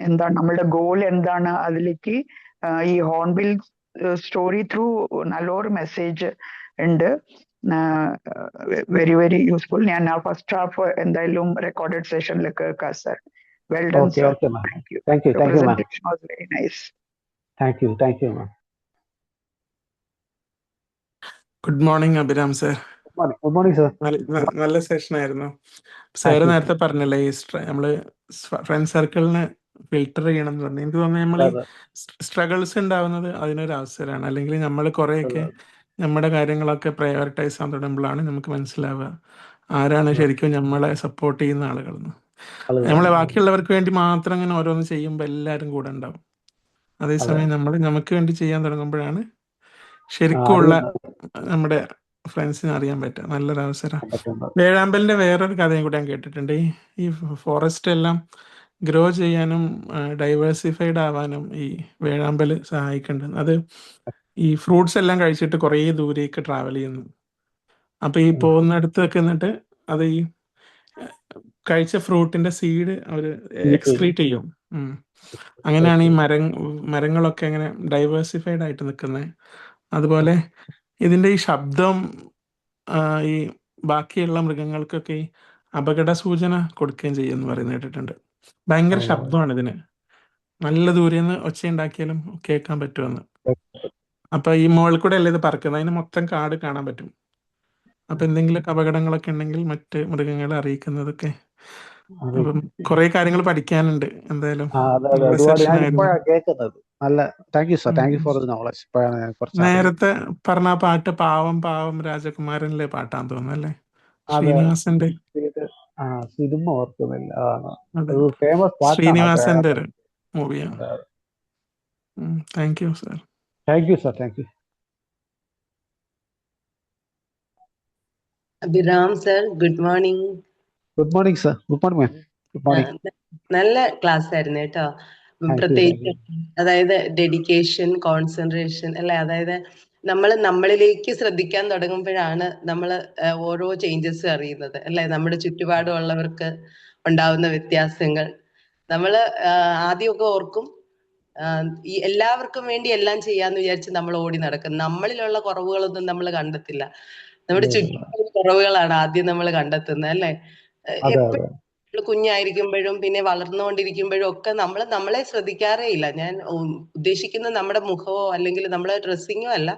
Speaker 6: എന്താണ് നമ്മളുടെ ഗോൾ എന്താണ്, അതിലേക്ക് ഈ ഹോൺബിൽ സ്റ്റോറി ത്രൂ നല്ലൊരു മെസ്സേജ് ഉണ്ട്. Very very useful. ഞാൻ ആ ഫസ്റ്റ് ഹാഫ് എന്തായാലും റെക്കോർഡഡ് സെഷനിൽ കേൾക്കാം sir. Well done sir. Thank U. Presentation was very nice.
Speaker 1: Thank you ma'am.
Speaker 7: Good morning Abhiram sir.
Speaker 1: Good morning sir.
Speaker 7: നല്ല സെഷൻ ആയിരുന്നു. സാറ് നേരത്തെ പറഞ്ഞല്ലേ ഈ നമ്മള് ഫ്രണ്ട് സർക്കിളിനെ ഫിൽട്ടർ ചെയ്യണം എന്ന് പറഞ്ഞു. എനിക്ക് തോന്നുന്നു നമ്മൾ ഈ സ്ട്രഗിൾസ് ഉണ്ടാവുന്നത് അതിനൊരു അവസരമാണ്. അല്ലെങ്കിൽ നമ്മൾ കുറേയൊക്കെ നമ്മുടെ കാര്യങ്ങളൊക്കെ പ്രയോറിറ്റൈസ് ചെയ്യാൻ തുടങ്ങുമ്പോഴാണ് നമുക്ക് മനസ്സിലാവുക ആരാണ് ശരിക്കും നമ്മളെ സപ്പോർട്ട് ചെയ്യുന്ന ആളുകളെന്ന്. നമ്മളെ ബാക്കിയുള്ളവർക്ക് വേണ്ടി മാത്രം ഇങ്ങനെ ഓരോന്ന് ചെയ്യുമ്പോൾ എല്ലാവരും കൂടെ ഉണ്ടാവും. അതേസമയം നമ്മൾ നമുക്ക് വേണ്ടി ചെയ്യാൻ തുടങ്ങുമ്പോഴാണ് ശരിക്കുമുള്ള നമ്മുടെ ഫ്രണ്ട്സിനെ അറിയാൻ പറ്റുക. നല്ലൊരു അവസരം. വേഴാമ്പലിന്റെ വേറൊരു കഥയും കൂടെ ഞാൻ കേട്ടിട്ടുണ്ട്. ഈ ഫോറസ്റ്റ് എല്ലാം ഗ്രോ ചെയ്യാനും ഡൈവേഴ്സിഫൈഡ് ആവാനും ഈ വേഴാമ്പൽ സഹായിക്കുന്നുണ്ട്. അത് ഈ ഫ്രൂട്ട്സ് എല്ലാം കഴിച്ചിട്ട് കുറേ ദൂരേക്ക് ട്രാവൽ ചെയ്യുന്നു. അപ്പൊ ഈ പോകുന്നിടത്തൊക്കെ എന്നിട്ട് അത് ഈ കഴിച്ച ഫ്രൂട്ടിന്റെ സീഡ് അവര് എക്സ്ക്രീറ്റ് ചെയ്യും. അങ്ങനെയാണ് ഈ മരങ്ങളൊക്കെ അങ്ങനെ ഡൈവേഴ്സിഫൈഡ് ആയിട്ട് നിൽക്കുന്നത്. അതുപോലെ ഇതിന്റെ ഈ ശബ്ദം ഈ ബാക്കിയുള്ള മൃഗങ്ങൾക്കൊക്കെ ഈ അപകട സൂചന കൊടുക്കുകയും ചെയ്യുമെന്ന് പറയുന്നത് കേട്ടിട്ടുണ്ട്. ഭയങ്കര ശബ്ദമാണ് ഇതിന്. നല്ല ദൂരെ നിന്ന് ഒച്ചയുണ്ടാക്കിയാലും കേൾക്കാൻ പറ്റുമെന്ന്. അപ്പൊ ഈ മുകളിൽ കൂടെ അല്ലേ ഇത് പറക്കുന്നത്, അതിന് മൊത്തം കാട് കാണാൻ പറ്റും. അപ്പൊ എന്തെങ്കിലുമൊക്കെ അപകടങ്ങളൊക്കെ ഉണ്ടെങ്കിൽ മറ്റ് മൃഗങ്ങളെ അറിയിക്കുന്നതൊക്കെ. അപ്പം കുറെ കാര്യങ്ങൾ പഠിക്കാനുണ്ട്. എന്തായാലും നേരത്തെ പറഞ്ഞ പാട്ട് പാവം പാവം രാജകുമാരനിലെ പാട്ടാന്ന് തോന്നുന്നു അല്ലേ? ശ്രീനിവാസന്റെ
Speaker 1: സിനിമ ഓർക്കുന്നില്ല.
Speaker 7: ശ്രീനിവാസന്റെ ഒരു മൂവിയാണ്. Thank you sir.
Speaker 1: Thank you sir. Thank U.
Speaker 8: Abhiram sir, good morning.
Speaker 1: Good morning sir. Good morning ma'am. Good morning.
Speaker 8: നല്ല ക്ലാസ് ആയിരുന്നു കേട്ടോ. പ്രത്യേകിച്ച് അതായത് ഡെഡിക്കേഷൻ, കോൺസെൻട്രേഷൻ അല്ലെ, അതായത് നമ്മൾ നമ്മളിലേക്ക് ശ്രദ്ധിക്കാൻ തുടങ്ങുമ്പോഴാണ് നമ്മൾ ഓരോ ചേഞ്ചസ് അറിയുന്നത് അല്ലെ, നമ്മുടെ ചുറ്റുപാടുള്ളവർക്ക് ഉണ്ടാവുന്ന വ്യത്യാസങ്ങൾ. നമ്മൾ ആദ്യമൊക്കെ ഓർക്കും ഈ എല്ലാവർക്കും വേണ്ടി എല്ലാം ചെയ്യാന്ന് വിചാരിച്ച് നമ്മൾ ഓടി നടക്കും. നമ്മളിലുള്ള കുറവുകളൊന്നും നമ്മൾ കണ്ടെത്തില്ല. നമ്മുടെ ചുറ്റുപാടുള്ള കുറവുകളാണ് ആദ്യം നമ്മൾ കണ്ടെത്തുന്നത് അല്ലെ. എപ്പോഴും കുഞ്ഞായിരിക്കുമ്പോഴും പിന്നെ വളർന്നുകൊണ്ടിരിക്കുമ്പോഴും ഒക്കെ നമ്മളെ ശ്രദ്ധിക്കാറേ ഇല്ല. ഞാൻ ഉദ്ദേശിക്കുന്നത് നമ്മുടെ മുഖമോ അല്ലെങ്കിൽ നമ്മുടെ ഡ്രസ്സിങ്ങോ അല്ല,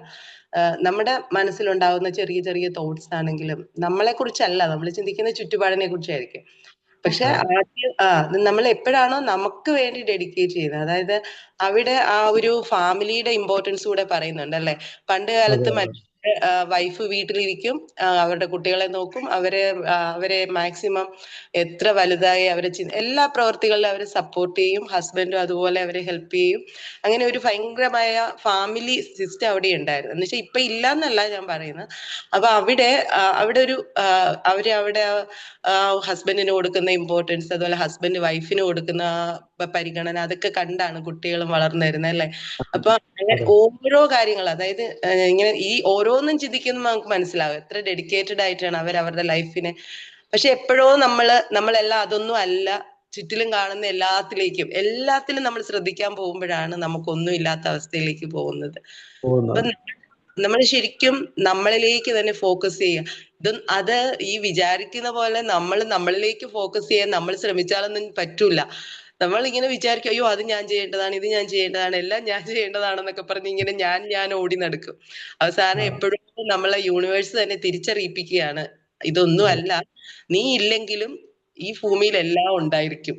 Speaker 8: നമ്മുടെ മനസ്സിലുണ്ടാവുന്ന ചെറിയ ചെറിയ തോട്ട്സ് ആണെങ്കിലും നമ്മളെ കുറിച്ചല്ല, നമ്മൾ ചിന്തിക്കുന്ന ചുറ്റുപാടിനെ കുറിച്ചായിരിക്കും. പക്ഷെ ആദ്യം നമ്മൾ എപ്പോഴാണോ നമുക്ക് വേണ്ടി ഡെഡിക്കേറ്റ് ചെയ്യുന്നത്, അതായത് അവിടെ ആ ഒരു ഫാമിലിയുടെ ഇമ്പോർട്ടൻസ് കൂടെ പറയുന്നുണ്ട് അല്ലെ. പണ്ട് കാലത്ത് വൈഫ് വീട്ടിലിരിക്കും, അവരുടെ കുട്ടികളെ നോക്കും, അവരെ മാക്സിമം എത്ര വലുതായി അവരെ എല്ലാ പ്രവർത്തികളിലും അവരെ സപ്പോർട്ട് ചെയ്യും, ഹസ്ബൻഡും അതുപോലെ അവരെ ഹെൽപ്പ് ചെയ്യും. അങ്ങനെ ഒരു ഭയങ്കരമായ ഫാമിലി സിസ്റ്റം അവിടെ ഉണ്ടായിരുന്നു. എന്ന് വെച്ചാൽ ഇപ്പൊ ഇല്ല എന്നല്ല ഞാൻ പറയുന്നത്. അപ്പൊ അവിടെ ഒരു അവിടെ ഹസ്ബൻഡിന് കൊടുക്കുന്ന ഇമ്പോർട്ടൻസ്, അതുപോലെ ഹസ്ബൻഡ് വൈഫിന് കൊടുക്കുന്ന പരിഗണന, അതൊക്കെ കണ്ടാണ് കുട്ടികളും വളർന്നു വരുന്നത് അല്ലെ. അപ്പൊ അങ്ങനെ ഓരോ കാര്യങ്ങൾ, അതായത് ഇങ്ങനെ ഈ ഓരോന്നും ചിന്തിക്കുമ്പോൾ നമുക്ക് മനസ്സിലാവും എത്ര ഡെഡിക്കേറ്റഡ് ആയിട്ടാണ് അവരുടെ ലൈഫിനെ. പക്ഷെ എപ്പോഴോ നമ്മളെല്ലാം അതൊന്നും അല്ല, ചുറ്റിലും കാണുന്ന എല്ലാത്തിലും നമ്മൾ ശ്രദ്ധിക്കാൻ പോകുമ്പോഴാണ് നമുക്കൊന്നും ഇല്ലാത്ത അവസ്ഥയിലേക്ക് പോകുന്നത്. അപ്പൊ നമ്മൾ ശരിക്കും നമ്മളിലേക്ക് തന്നെ ഫോക്കസ് ചെയ്യുക. അത് ഈ വിചാരിക്കുന്ന പോലെ നമ്മളിലേക്ക് ഫോക്കസ് ചെയ്യാൻ നമ്മൾ ശ്രമിച്ചാലൊന്നും പറ്റൂല. നമ്മൾ ഇങ്ങനെ വിചാരിക്കും, അയ്യോ അത് ഞാൻ ചെയ്യേണ്ടതാണ്, ഇത് ഞാൻ ചെയ്യേണ്ടതാണ്, എല്ലാം ഞാൻ ചെയ്യേണ്ടതാണെന്നൊക്കെ പറഞ്ഞ് ഇങ്ങനെ ഞാൻ ഓടി നടക്കും. അവസാനം എപ്പോഴും നമ്മളെ യൂണിവേഴ്സ് തന്നെ തിരിച്ചറിയിപ്പിക്കുകയാണ്, ഇതൊന്നും അല്ല, നീ ഇല്ലെങ്കിലും ഈ ഭൂമിയിൽ എല്ലാം ഉണ്ടായിരിക്കും.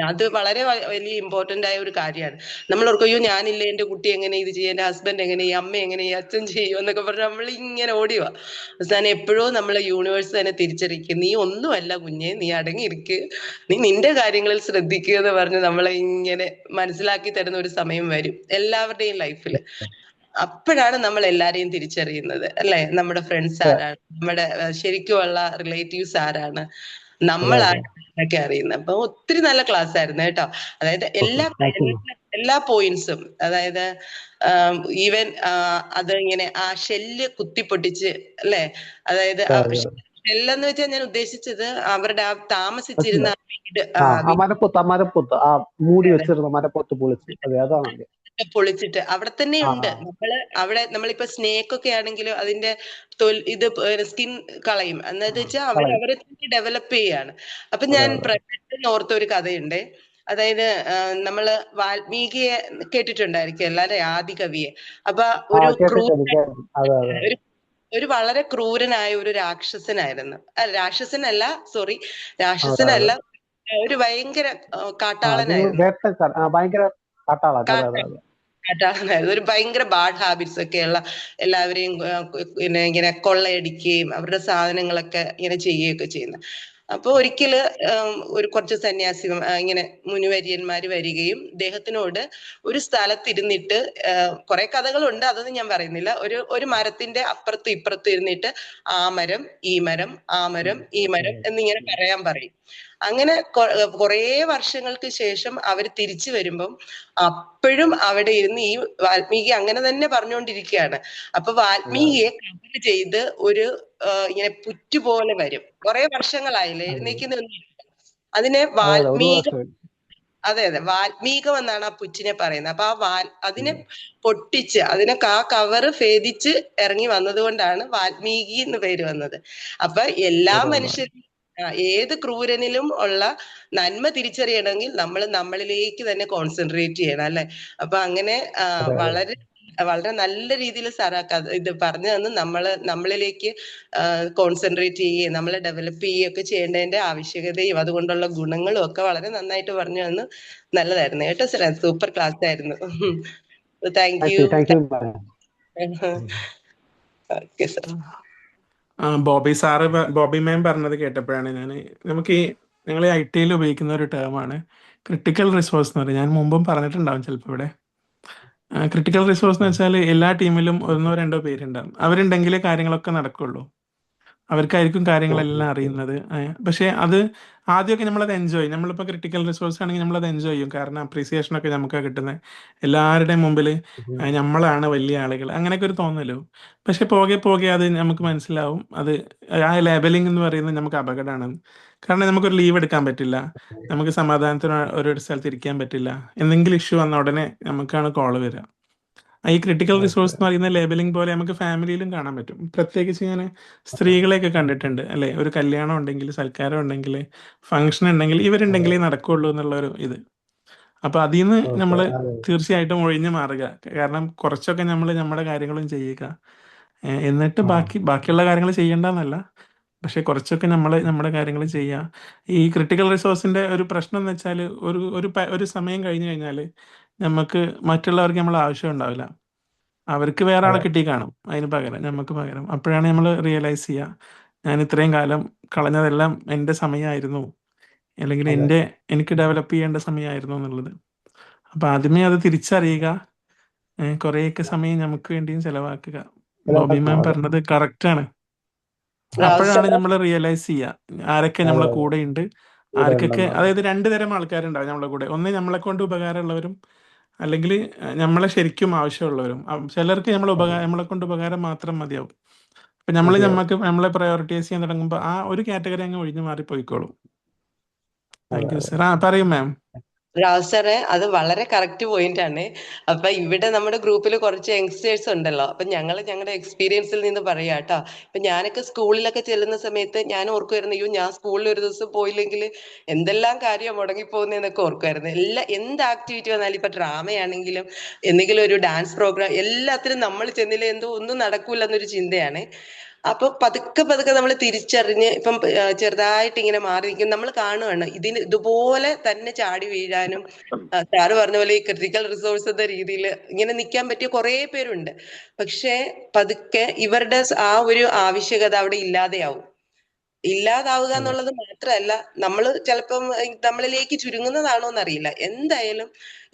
Speaker 8: അത് വളരെ വലിയ ഇമ്പോർട്ടന്റ് ആയ ഒരു കാര്യമാണ്. നമ്മൾ ഓർക്കും, അയ്യോ ഞാനില്ലേ, എന്റെ കുട്ടി എങ്ങനെ ഇത് ചെയ്യും, എന്റെ ഹസ്ബൻഡ് എങ്ങനെ, ഈ അമ്മ എങ്ങനെ, ഈ അച്ഛൻ ചെയ്യും എന്നൊക്കെ പറഞ്ഞ് നമ്മൾ ഇങ്ങനെ ഓടിവാ. അവസാനം എപ്പോഴോ നമ്മളെ യൂണിവേഴ്സ് തന്നെ തിരിച്ചറിയിക്കും, നീ ഒന്നുമല്ല കുഞ്ഞെ, നീ അടങ്ങിയിരിക്കുക, നീ നിന്റെ കാര്യങ്ങളിൽ ശ്രദ്ധിക്കുക എന്ന് പറഞ്ഞ് നമ്മളെ ഇങ്ങനെ മനസ്സിലാക്കി തരുന്ന ഒരു സമയം വരും എല്ലാവരുടെയും ലൈഫിൽ. അപ്പോഴാണ് നമ്മൾ എല്ലാരെയും തിരിച്ചറിയുന്നത് അല്ലെ. നമ്മുടെ ഫ്രണ്ട്സ് ആരാണ്, നമ്മുടെ ശരിക്കുമുള്ള റിലേറ്റീവ്സ് ആരാണ്, നമ്മളാരൊക്കെ അറിയുന്നത്. അപ്പൊ ഒത്തിരി നല്ല ക്ലാസ് ആയിരുന്നു കേട്ടോ. അതായത് എല്ലാ പോയിന്റ്സും, അതായത് ഈവൻ അത് ഇങ്ങനെ ആ ഷെല്ല് കുത്തിപ്പൊട്ടിച്ച് അല്ലെ, അതായത് ഷെല്ലെന്ന് വെച്ചാൽ ഞാൻ ഉദ്ദേശിച്ചത് അവരുടെ ആ താമസിച്ചിരുന്ന
Speaker 1: മരപ്പൊത്ത് മൂടി വെച്ചിരുന്ന മരപ്പൊത്ത്
Speaker 8: പൊളിച്ചിട്ട് അവിടെ തന്നെ ഉണ്ട്. നമ്മളിപ്പോ സ്നേക്ക് ഒക്കെ ആണെങ്കിലും അതിന്റെ ഇത് സ്കിൻ കളയും എന്ന് വെച്ചാൽ അവരെ തന്നെ ഡെവലപ്പ് ചെയ്യാണ്. അപ്പൊ ഞാൻ പെട്ടെന്ന് ഓർത്ത ഒരു കഥയുണ്ട്. അതായത് നമ്മള് വാൽമീകിയെ കേട്ടിട്ടുണ്ടായിരിക്കും എല്ലാരും, ആദികവിയെ. അപ്പൊ ഒരു വളരെ ക്രൂരനായ ഒരു രാക്ഷസനായിരുന്നു. രാക്ഷസനല്ല, സോറി, രാക്ഷസനല്ല, ഒരു ഭയങ്കര കാട്ടാളനായിരുന്നു.
Speaker 1: ഭയങ്കര
Speaker 8: കാട്ടാളനായിരുന്നു. ഒരു ഭയങ്കര ബാഡ് ഹാബിറ്റ്സ് ഒക്കെയുള്ള, എല്ലാവരെയും പിന്നെ ഇങ്ങനെ കൊള്ളയടിക്കുകയും അവരുടെ സാധനങ്ങളൊക്കെ ഇങ്ങനെ ചെയ്യുകയൊക്കെ ചെയ്യുന്ന. അപ്പൊ ഒരിക്കല് ഒരു കുറച്ച് സന്യാസി ഇങ്ങനെ മുനിവര്യന്മാര് വരികയും ഇദ്ദേഹത്തിനോട് ഒരു സ്ഥലത്തിരുന്നിട്ട്, കുറെ കഥകളുണ്ട്, അതൊന്നും ഞാൻ പറയുന്നില്ല, ഒരു മരത്തിന്റെ അപ്പുറത്തും ഇപ്പുറത്തും ഇരുന്നിട്ട് ആ മരം ഈ മരം ആ മരം ഈ മരം എന്നിങ്ങനെ പറയാൻ പറയും. അങ്ങനെ കുറേ വർഷങ്ങൾക്ക് ശേഷം അവർ തിരിച്ചു വരുമ്പം അപ്പോഴും അവിടെ ഇരുന്ന് ഈ വാൽമീകി അങ്ങനെ തന്നെ പറഞ്ഞുകൊണ്ടിരിക്കുകയാണ്. അപ്പൊ വാൽമീകിയെ കവർ ചെയ്ത് ഒരു ഇങ്ങനെ പുറ്റുപോലെ വരും. കുറെ വർഷങ്ങളായില്ലേ, എഴുന്നേക്കുന്നൊന്നും. അതിനെ വാൽമീക, അതെ വാൽമീകം എന്നാണ് ആ പുറ്റിനെ പറയുന്നത്. അപ്പൊ അതിനെ പൊട്ടിച്ച് ആ കവറ് ഭേദിച്ച് ഇറങ്ങി വന്നത് കൊണ്ടാണ് വാൽമീകി എന്ന് പേര് വന്നത്. അപ്പൊ എല്ലാ മനുഷ്യരും ഏത് ക്രൂരനിലും ഉള്ള നന്മ തിരിച്ചറിയണമെങ്കിൽ നമ്മൾ നമ്മളിലേക്ക് തന്നെ കോൺസെൻട്രേറ്റ് ചെയ്യണം, അല്ലെ? അപ്പൊ അങ്ങനെ വളരെ വളരെ നല്ല രീതിയിൽ ഇത് പറഞ്ഞു തന്ന് നമ്മളിലേക്ക് കോൺസെൻട്രേറ്റ് ചെയ്യുകയും നമ്മളെ ഡെവലപ്പ് ചെയ്യുകയൊക്കെ ചെയ്യേണ്ടതിന്റെ ആവശ്യകതയും അതുകൊണ്ടുള്ള ഗുണങ്ങളും ഒക്കെ വളരെ നന്നായിട്ട് പറഞ്ഞു തന്ന്. നല്ലതായിരുന്നു കേട്ടോ സാർ, സൂപ്പർ ക്ലാസ് ആയിരുന്നു. Thank you. Okay sir.
Speaker 7: Bobby ma'am പറഞ്ഞത് കേട്ടപ്പോഴാണ് നമുക്ക് ഞങ്ങൾ IT ഉപയോഗിക്കുന്ന ഒരു ടേമാണ് ക്രിട്ടിക്കൽ റിസോഴ്സ് എന്ന് പറയും. ഞാൻ മുമ്പും പറഞ്ഞിട്ടുണ്ടാവും ചിലപ്പോൾ ഇവിടെ. ക്രിട്ടിക്കൽ റിസോഴ്സ് എന്ന് വെച്ചാൽ എല്ലാ ടീമിലും 1-2 പേരുണ്ടാവും. അവരുണ്ടെങ്കിലേ കാര്യങ്ങളൊക്കെ നടക്കുള്ളൂ. അവർക്കായിരിക്കും കാര്യങ്ങളെല്ലാം അറിയുന്നത്. പക്ഷെ അത് ആദ്യമൊക്കെ നമ്മളത് നമ്മളിപ്പോൾ ക്രിട്ടിക്കൽ റിസോഴ്സ് ആണെങ്കിൽ നമ്മളത് എൻജോയ് ചെയ്യും. കാരണം അപ്രീസിയേഷൻ ഒക്കെ നമുക്ക് കിട്ടുന്നത് എല്ലാവരുടെയും മുമ്പിൽ നമ്മളാണ് വലിയ ആളുകൾ, അങ്ങനെയൊക്കെ ഒരു തോന്നലോ. പക്ഷെ പോകെ അത് നമുക്ക് മനസ്സിലാവും, അത് ആ ലേബലിംഗ് എന്ന് പറയുന്നത് നമുക്ക് അപകടമാണ്. കാരണം നമുക്കൊരു ലീവ് എടുക്കാൻ പറ്റില്ല, നമുക്ക് സമാധാനത്തിന് ഒരു സ്ഥലത്ത് ഇരിക്കാൻ പറ്റില്ല. എന്തെങ്കിലും ഇഷ്യൂ വന്ന ഉടനെ നമുക്കാണ് കോള് വരിക. ഈ ക്രിട്ടിക്കൽ റിസോഴ്സ് എന്ന് പറയുന്ന ലേബലിംഗ് പോലെ നമുക്ക് ഫാമിലിയിലും കാണാൻ പറ്റും. പ്രത്യേകിച്ച് ഞാൻ സ്ത്രീകളെയൊക്കെ കണ്ടിട്ടുണ്ട്, അല്ലെ? ഒരു കല്യാണം ഉണ്ടെങ്കിൽ, സൽക്കാരം ഉണ്ടെങ്കിൽ, ഫംഗ്ഷൻ ഉണ്ടെങ്കിൽ ഇവരുണ്ടെങ്കിലേ നടക്കുള്ളൂ എന്നുള്ളൊരു ഇത്. അപ്പൊ അതിൽ നിന്ന് നമ്മൾ തീർച്ചയായിട്ടും ഒഴിഞ്ഞു മാറുക. കാരണം കുറച്ചൊക്കെ നമ്മൾ നമ്മുടെ കാര്യങ്ങളും ചെയ്യുക, എന്നിട്ട് ബാക്കിയുള്ള കാര്യങ്ങൾ ചെയ്യേണ്ടെന്നല്ല, പക്ഷെ കുറച്ചൊക്കെ നമ്മുടെ കാര്യങ്ങൾ ചെയ്യുക. ഈ ക്രിട്ടിക്കൽ റിസോഴ്സിന്റെ ഒരു പ്രശ്നം എന്ന് വെച്ചാൽ ഒരു സമയം കഴിഞ്ഞു കഴിഞ്ഞാൽ നമുക്ക് മറ്റുള്ളവർക്ക് നമ്മൾ ആവശ്യം ഉണ്ടാവില്ല. അവർക്ക് വേറെ ആളെ കിട്ടി കാണും നമുക്ക് പകരം. അപ്പോഴാണ് നമ്മൾ റിയലൈസ് ചെയ്യുക, ഞാൻ ഇത്രയും കാലം കളഞ്ഞതെല്ലാം എൻ്റെ സമയമായിരുന്നു, അല്ലെങ്കിൽ എനിക്ക് ഡെവലപ്പ് ചെയ്യേണ്ട സമയമായിരുന്നു എന്നുള്ളത്. അപ്പൊ ആദ്യമേ അത് തിരിച്ചറിയുക, കുറേയൊക്കെ സമയം നമുക്ക് വേണ്ടിയും ചെലവാക്കുക. ബോബി മാം പറഞ്ഞത് കറക്റ്റ് ആണ്. അപ്പോഴാണ് നമ്മൾ റിയലൈസ് ചെയ്യുക ആരൊക്കെ നമ്മളെ കൂടെ ഉണ്ട്, ആർക്കൊക്കെ. അതായത് 2 തരം ആൾക്കാരുണ്ടാവും നമ്മളെ കൂടെ. ഒന്ന് നമ്മളെ കൊണ്ട് ഉപകാരമുള്ളവരും, അല്ലെങ്കിൽ നമ്മളെ ശരിക്കും ആവശ്യമുള്ളവരും. ചിലർക്ക് നമ്മളെ കൊണ്ട് ഉപകാരം മാത്രം മതിയാവും. അപ്പൊ നമ്മളെ പ്രയോറിറ്റൈസ് ചെയ്യാൻ തുടങ്ങുമ്പോൾ ആ ഒരു കാറ്റഗറി അങ്ങ് ഒഴിഞ്ഞു മാറി പോയിക്കോളും. Thank you sir. പറയൂ മാം.
Speaker 8: രാജ് സാറേ, അത് വളരെ കറക്റ്റ് പോയിന്റ് ആണ്. അപ്പൊ ഇവിടെ നമ്മുടെ ഗ്രൂപ്പിൽ കുറച്ച് യങ്സ്റ്റേഴ്സ് ഉണ്ടല്ലോ, അപ്പൊ ഞങ്ങളുടെ എക്സ്പീരിയൻസിൽ നിന്ന് പറയാ കേട്ടോ. ഇപ്പൊ ഞാനൊക്കെ സ്കൂളിലൊക്കെ ചെല്ലുന്ന സമയത്ത് ഞാൻ ഓർക്കുമായിരുന്നു, അയ്യോ ഞാൻ സ്കൂളിൽ ഒരു ദിവസം പോയില്ലെങ്കിൽ എന്തെല്ലാം കാര്യം മുടങ്ങിപ്പോകുന്നതെന്നൊക്കെ ഓർക്കുമായിരുന്നു. എന്ത് ആക്ടിവിറ്റി വന്നാലും, ഇപ്പൊ ഡ്രാമയാണെങ്കിലും എന്തെങ്കിലും ഒരു ഡാൻസ് പ്രോഗ്രാം, എല്ലാത്തിനും നമ്മൾ ചെന്നില്ലേ ഒന്നും നടക്കൂല എന്നൊരു ചിന്തയാണ്. അപ്പൊ പതുക്കെ നമ്മൾ തിരിച്ചറിഞ്ഞ് ഇപ്പം ചെറുതായിട്ട് ഇങ്ങനെ മാറി നിൽക്കും. നമ്മൾ കാണുകയാണ് ഇതുപോലെ തന്നെ ചാടി വീഴാനും, സാറ് പറഞ്ഞ പോലെ ഈ ക്രിട്ടിക്കൽ റിസോഴ്സ് എന്ന രീതിയിൽ ഇങ്ങനെ നിൽക്കാൻ പറ്റിയ കുറെ പേരുണ്ട്. പക്ഷെ പതുക്കെ ഇവരുടെ ആ ഒരു ആവശ്യകത അവിടെ ഇല്ലാതാവുക എന്നുള്ളത് മാത്രമല്ല, നമ്മൾ ചിലപ്പം നമ്മളിലേക്ക് ചുരുങ്ങുന്നതാണോ എന്നറിയില്ല. എന്തായാലും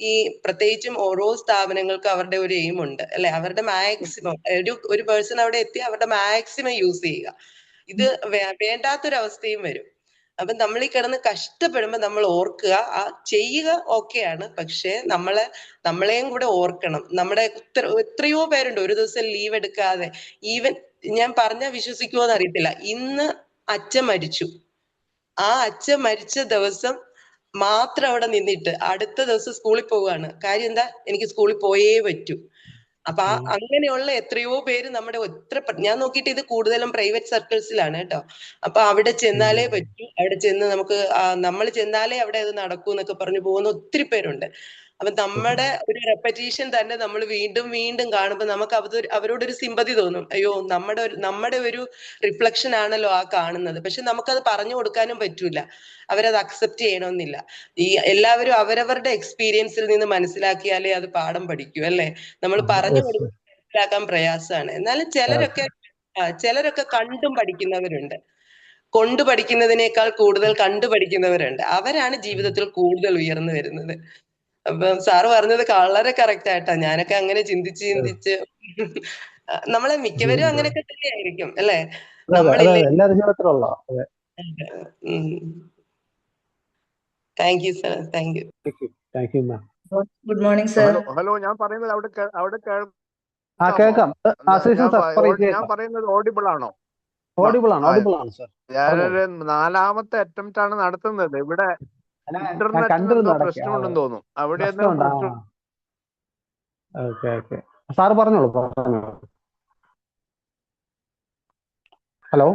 Speaker 8: ഈ പ്രത്യേകിച്ചും ഓരോ സ്ഥാപനങ്ങൾക്ക് അവരുടെ ഒരു എയിം ഉണ്ട്, അല്ലെ? അവരുടെ മാക്സിമം ഒരു പേഴ്സൺ അവിടെ എത്തി അവരുടെ മാക്സിമം യൂസ് ചെയ്യുക. ഇത് വേണ്ടാത്തൊരവസ്ഥയും വരും. അപ്പൊ നമ്മൾ ഈ കിടന്ന് കഷ്ടപ്പെടുമ്പോ നമ്മൾ ഓർക്കുക, ആ ചെയ്യുക ഓക്കെയാണ്, പക്ഷെ നമ്മളെയും കൂടെ ഓർക്കണം. നമ്മുടെ എത്രയോ പേരുണ്ട് ഒരു ദിവസം ലീവ് എടുക്കാതെ. ഈവൻ ഞാൻ പറഞ്ഞാൽ വിശ്വസിക്കുമോന്ന് അറിയത്തില്ല, ഇന്ന് അച്ഛൻ മരിച്ചു, ആ അച്ഛൻ മരിച്ച ദിവസം മാത്രം അവിടെ നിന്നിട്ട് അടുത്ത ദിവസം സ്കൂളിൽ പോവുകയാണ്. കാര്യം എന്താ? എനിക്ക് സ്കൂളിൽ പോയേ പറ്റൂ. അപ്പൊ അങ്ങനെയുള്ള എത്രയോ പേര് നമ്മുടെ ഞാൻ നോക്കിയിട്ട് ഇത് കൂടുതലും പ്രൈവറ്റ് സർക്കിൾസിലാണ് കേട്ടോ. അപ്പൊ അവിടെ ചെന്നാലേ പറ്റൂ, അവിടെ ചെന്ന് നമ്മൾ ചെന്നാലേ അവിടെ അത് നടക്കൂ എന്നൊക്കെ പറഞ്ഞു പോകുന്ന ഒത്തിരി പേരുണ്ട്. അപ്പൊ നമ്മുടെ ഒരു റെപ്പറ്റീഷൻ തന്നെ നമ്മൾ വീണ്ടും വീണ്ടും കാണുമ്പോൾ നമുക്ക് അവരോടൊരു സിമ്പതി തോന്നും. അയ്യോ, നമ്മുടെ ഒരു റിഫ്ലക്ഷൻ ആണല്ലോ ആ കാണുന്നത്. പക്ഷെ നമുക്കത് പറഞ്ഞു കൊടുക്കാനും പറ്റൂല, അവരത് അക്സെപ്റ്റ് ചെയ്യണമെന്നില്ല. എല്ലാവരും അവരവരുടെ എക്സ്പീരിയൻസിൽ നിന്ന് മനസ്സിലാക്കിയാലേ അത് പാഠം പഠിക്കൂ, അല്ലെ? നമ്മൾ പറഞ്ഞു കൊടുക്കാൻ മനസ്സിലാക്കാൻ പ്രയാസമാണ്. എന്നാലും ചിലരൊക്കെ കണ്ടും പഠിക്കുന്നവരുണ്ട്. കൊണ്ടു പഠിക്കുന്നതിനേക്കാൾ കൂടുതൽ കണ്ടു പഠിക്കുന്നവരുണ്ട്. അവരാണ് ജീവിതത്തിൽ കൂടുതൽ ഉയർന്നു വരുന്നത്. അപ്പൊ സാറ് പറഞ്ഞത് വളരെ കറക്റ്റ് ആയിട്ടാ. ഞാനൊക്കെ അങ്ങനെ ചിന്തിച്ച് നമ്മളെ മിക്കവരും അങ്ങനെയൊക്കെ തന്നെയായിരിക്കും, അല്ലെ? നമ്മളില്ലേ. Thank you sir, thank you.
Speaker 2: Good morning sir.
Speaker 9: Hello, ഞാൻ പറയുന്നത് അവിടെ
Speaker 1: കേൾക്കാം.
Speaker 9: ഞാൻ പറയുന്നത് ഓഡിബിൾ ആണോ?
Speaker 1: ഓഡിബിൾ ആണ് സർ.
Speaker 9: ഞാനൊരു 4ാമത്തെ അറ്റംപ്റ്റ് ആണ് നടത്തുന്നത്. ഇവിടെ ഇന്റർനെറ്റിന് എന്തോ പ്രശ്നമുണ്ടെന്ന് തോന്നുന്നു. അവിടെ
Speaker 1: സാറ് പറഞ്ഞോളൂ. ഹലോ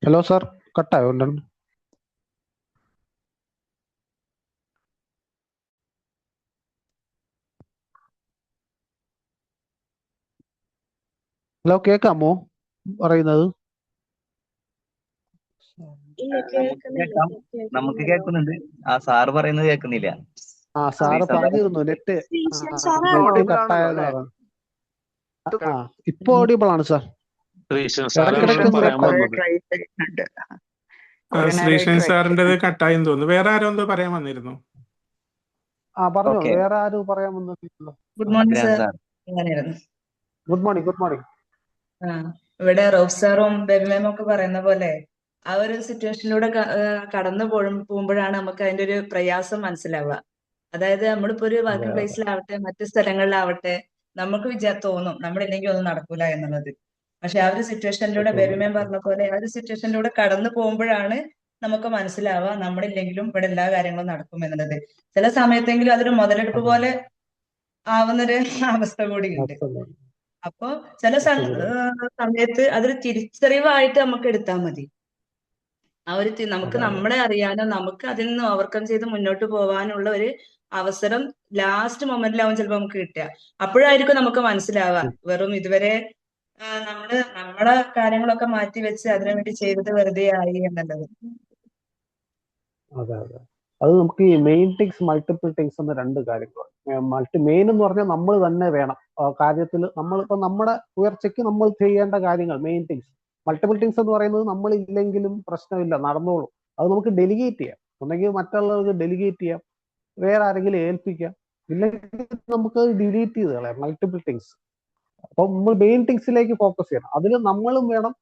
Speaker 1: ഹലോ സാർ, കട്ടായോ? ഹലോ, കേൾക്കാമോ പറയുന്നത്?
Speaker 10: നമുക്ക് കേൾക്കുന്നുണ്ട്. ആ സാറ് പറയുന്നത് കേൾക്കുന്നില്ല.
Speaker 1: സാറ് പറഞ്ഞിരുന്നു നെറ്റ് കട്ടായെന്ന് പറഞ്ഞു. ഇപ്പൊ ഓഡിബിൾ ആണ് സാർ.
Speaker 7: ശ്രീഷൻ സാറിന്റെ കട്ടായെന്ന് തോന്നുന്നു. വേറെ ആരോ എന്തോ പറയാൻ വന്നിരുന്നു.
Speaker 1: പറഞ്ഞു. വേറെ ആരും പറയാൻ വന്നിട്ടില്ലല്ലോ.
Speaker 11: Good morning sir.
Speaker 1: Good morning.
Speaker 11: ഇവിടെ റോഫ് സാറും ബേബി മാമും ഒക്കെ പറയുന്ന പോലെ ആ ഒരു സിറ്റുവേഷനിലൂടെ കടന്നു പോകുമ്പോഴാണ് നമുക്ക് അതിന്റെ ഒരു പ്രയാസം മനസ്സിലാവുക. അതായത് നമ്മളിപ്പോ ഒരു വർക്കിംഗ് പ്ലേസിലാവട്ടെ, മറ്റു സ്ഥലങ്ങളിലാവട്ടെ, നമുക്ക് തോന്നും നമ്മളില്ലെങ്കിൽ ഒന്നും നടക്കൂല എന്നുള്ളത്. പക്ഷെ ആ ഒരു സിറ്റുവേഷനിലൂടെ ബേബി മാം പറഞ്ഞ പോലെ ആ ഒരു സിറ്റുവേഷനിലൂടെ കടന്നു പോകുമ്പോഴാണ് നമുക്ക് മനസ്സിലാവുക നമ്മളില്ലെങ്കിലും ഇവിടെ എല്ലാ കാര്യങ്ങളും നടക്കും എന്നുള്ളത്. ചില സമയത്തെങ്കിലും അതൊരു മുതലെടുപ്പ് പോലെ ആവുന്നൊരു അവസ്ഥ കൂടിയുണ്ട്. അപ്പോ ചില സമയത്ത് അതൊരു തിരിച്ചറിവായിട്ട് നമുക്ക് എടുത്താൽ മതി. നമുക്ക് നമ്മളെ അറിയാനോ നമുക്ക് അതിൽ നിന്ന് ഓവർകം ചെയ്ത് മുന്നോട്ട് പോകാനുള്ള ഒരു അവസരം ലാസ്റ്റ് മൊമെന്റിലാവും ചിലപ്പോൾ നമുക്ക് കിട്ടുക. അപ്പോഴായിരിക്കും നമുക്ക് മനസ്സിലാവുക വെറും ഇതുവരെ നമ്മുടെ കാര്യങ്ങളൊക്കെ മാറ്റി വെച്ച് അതിനുവേണ്ടി ചെയ്തത് വെറുതെ ആയി എന്നുള്ളത്.
Speaker 1: അതെ. അത് നമുക്ക് ഈ മെയിൻ തിങ്സ്, മൾട്ടിപ്പിൾ തിങ്സ് എന്ന രണ്ട് കാര്യങ്ങൾ. മെയിൻ എന്ന് പറഞ്ഞാൽ നമ്മൾ തന്നെ വേണം കാര്യത്തിൽ. നമ്മളിപ്പോ നമ്മുടെ ഉയർച്ചയ്ക്ക് നമ്മൾ ചെയ്യേണ്ട കാര്യങ്ങൾ മെയിൻ തിങ്സ്. മൾട്ടിപ്പിൾ തിങ്സ് എന്ന് പറയുന്നത് നമ്മൾ ഇല്ലെങ്കിലും പ്രശ്നമില്ല, നടന്നോളും. അത് നമുക്ക് ഡെലിഗേറ്റ് ചെയ്യാം. ഒന്നെങ്കിൽ മറ്റുള്ളവർക്ക് ഡെലിഗേറ്റ് ചെയ്യാം, വേറെ ആരെങ്കിലും ഏൽപ്പിക്കാം, ഇല്ലെങ്കിൽ നമുക്ക് ഡിലീറ്റ് ചെയ്ത് കളയാം മൾട്ടിപ്പിൾ തിങ്സ്. അപ്പൊ നമ്മൾ മെയിൻ തിങ്സിലേക്ക് ഫോക്കസ് ചെയ്യണം. അതിൽ നമ്മളും വേണം.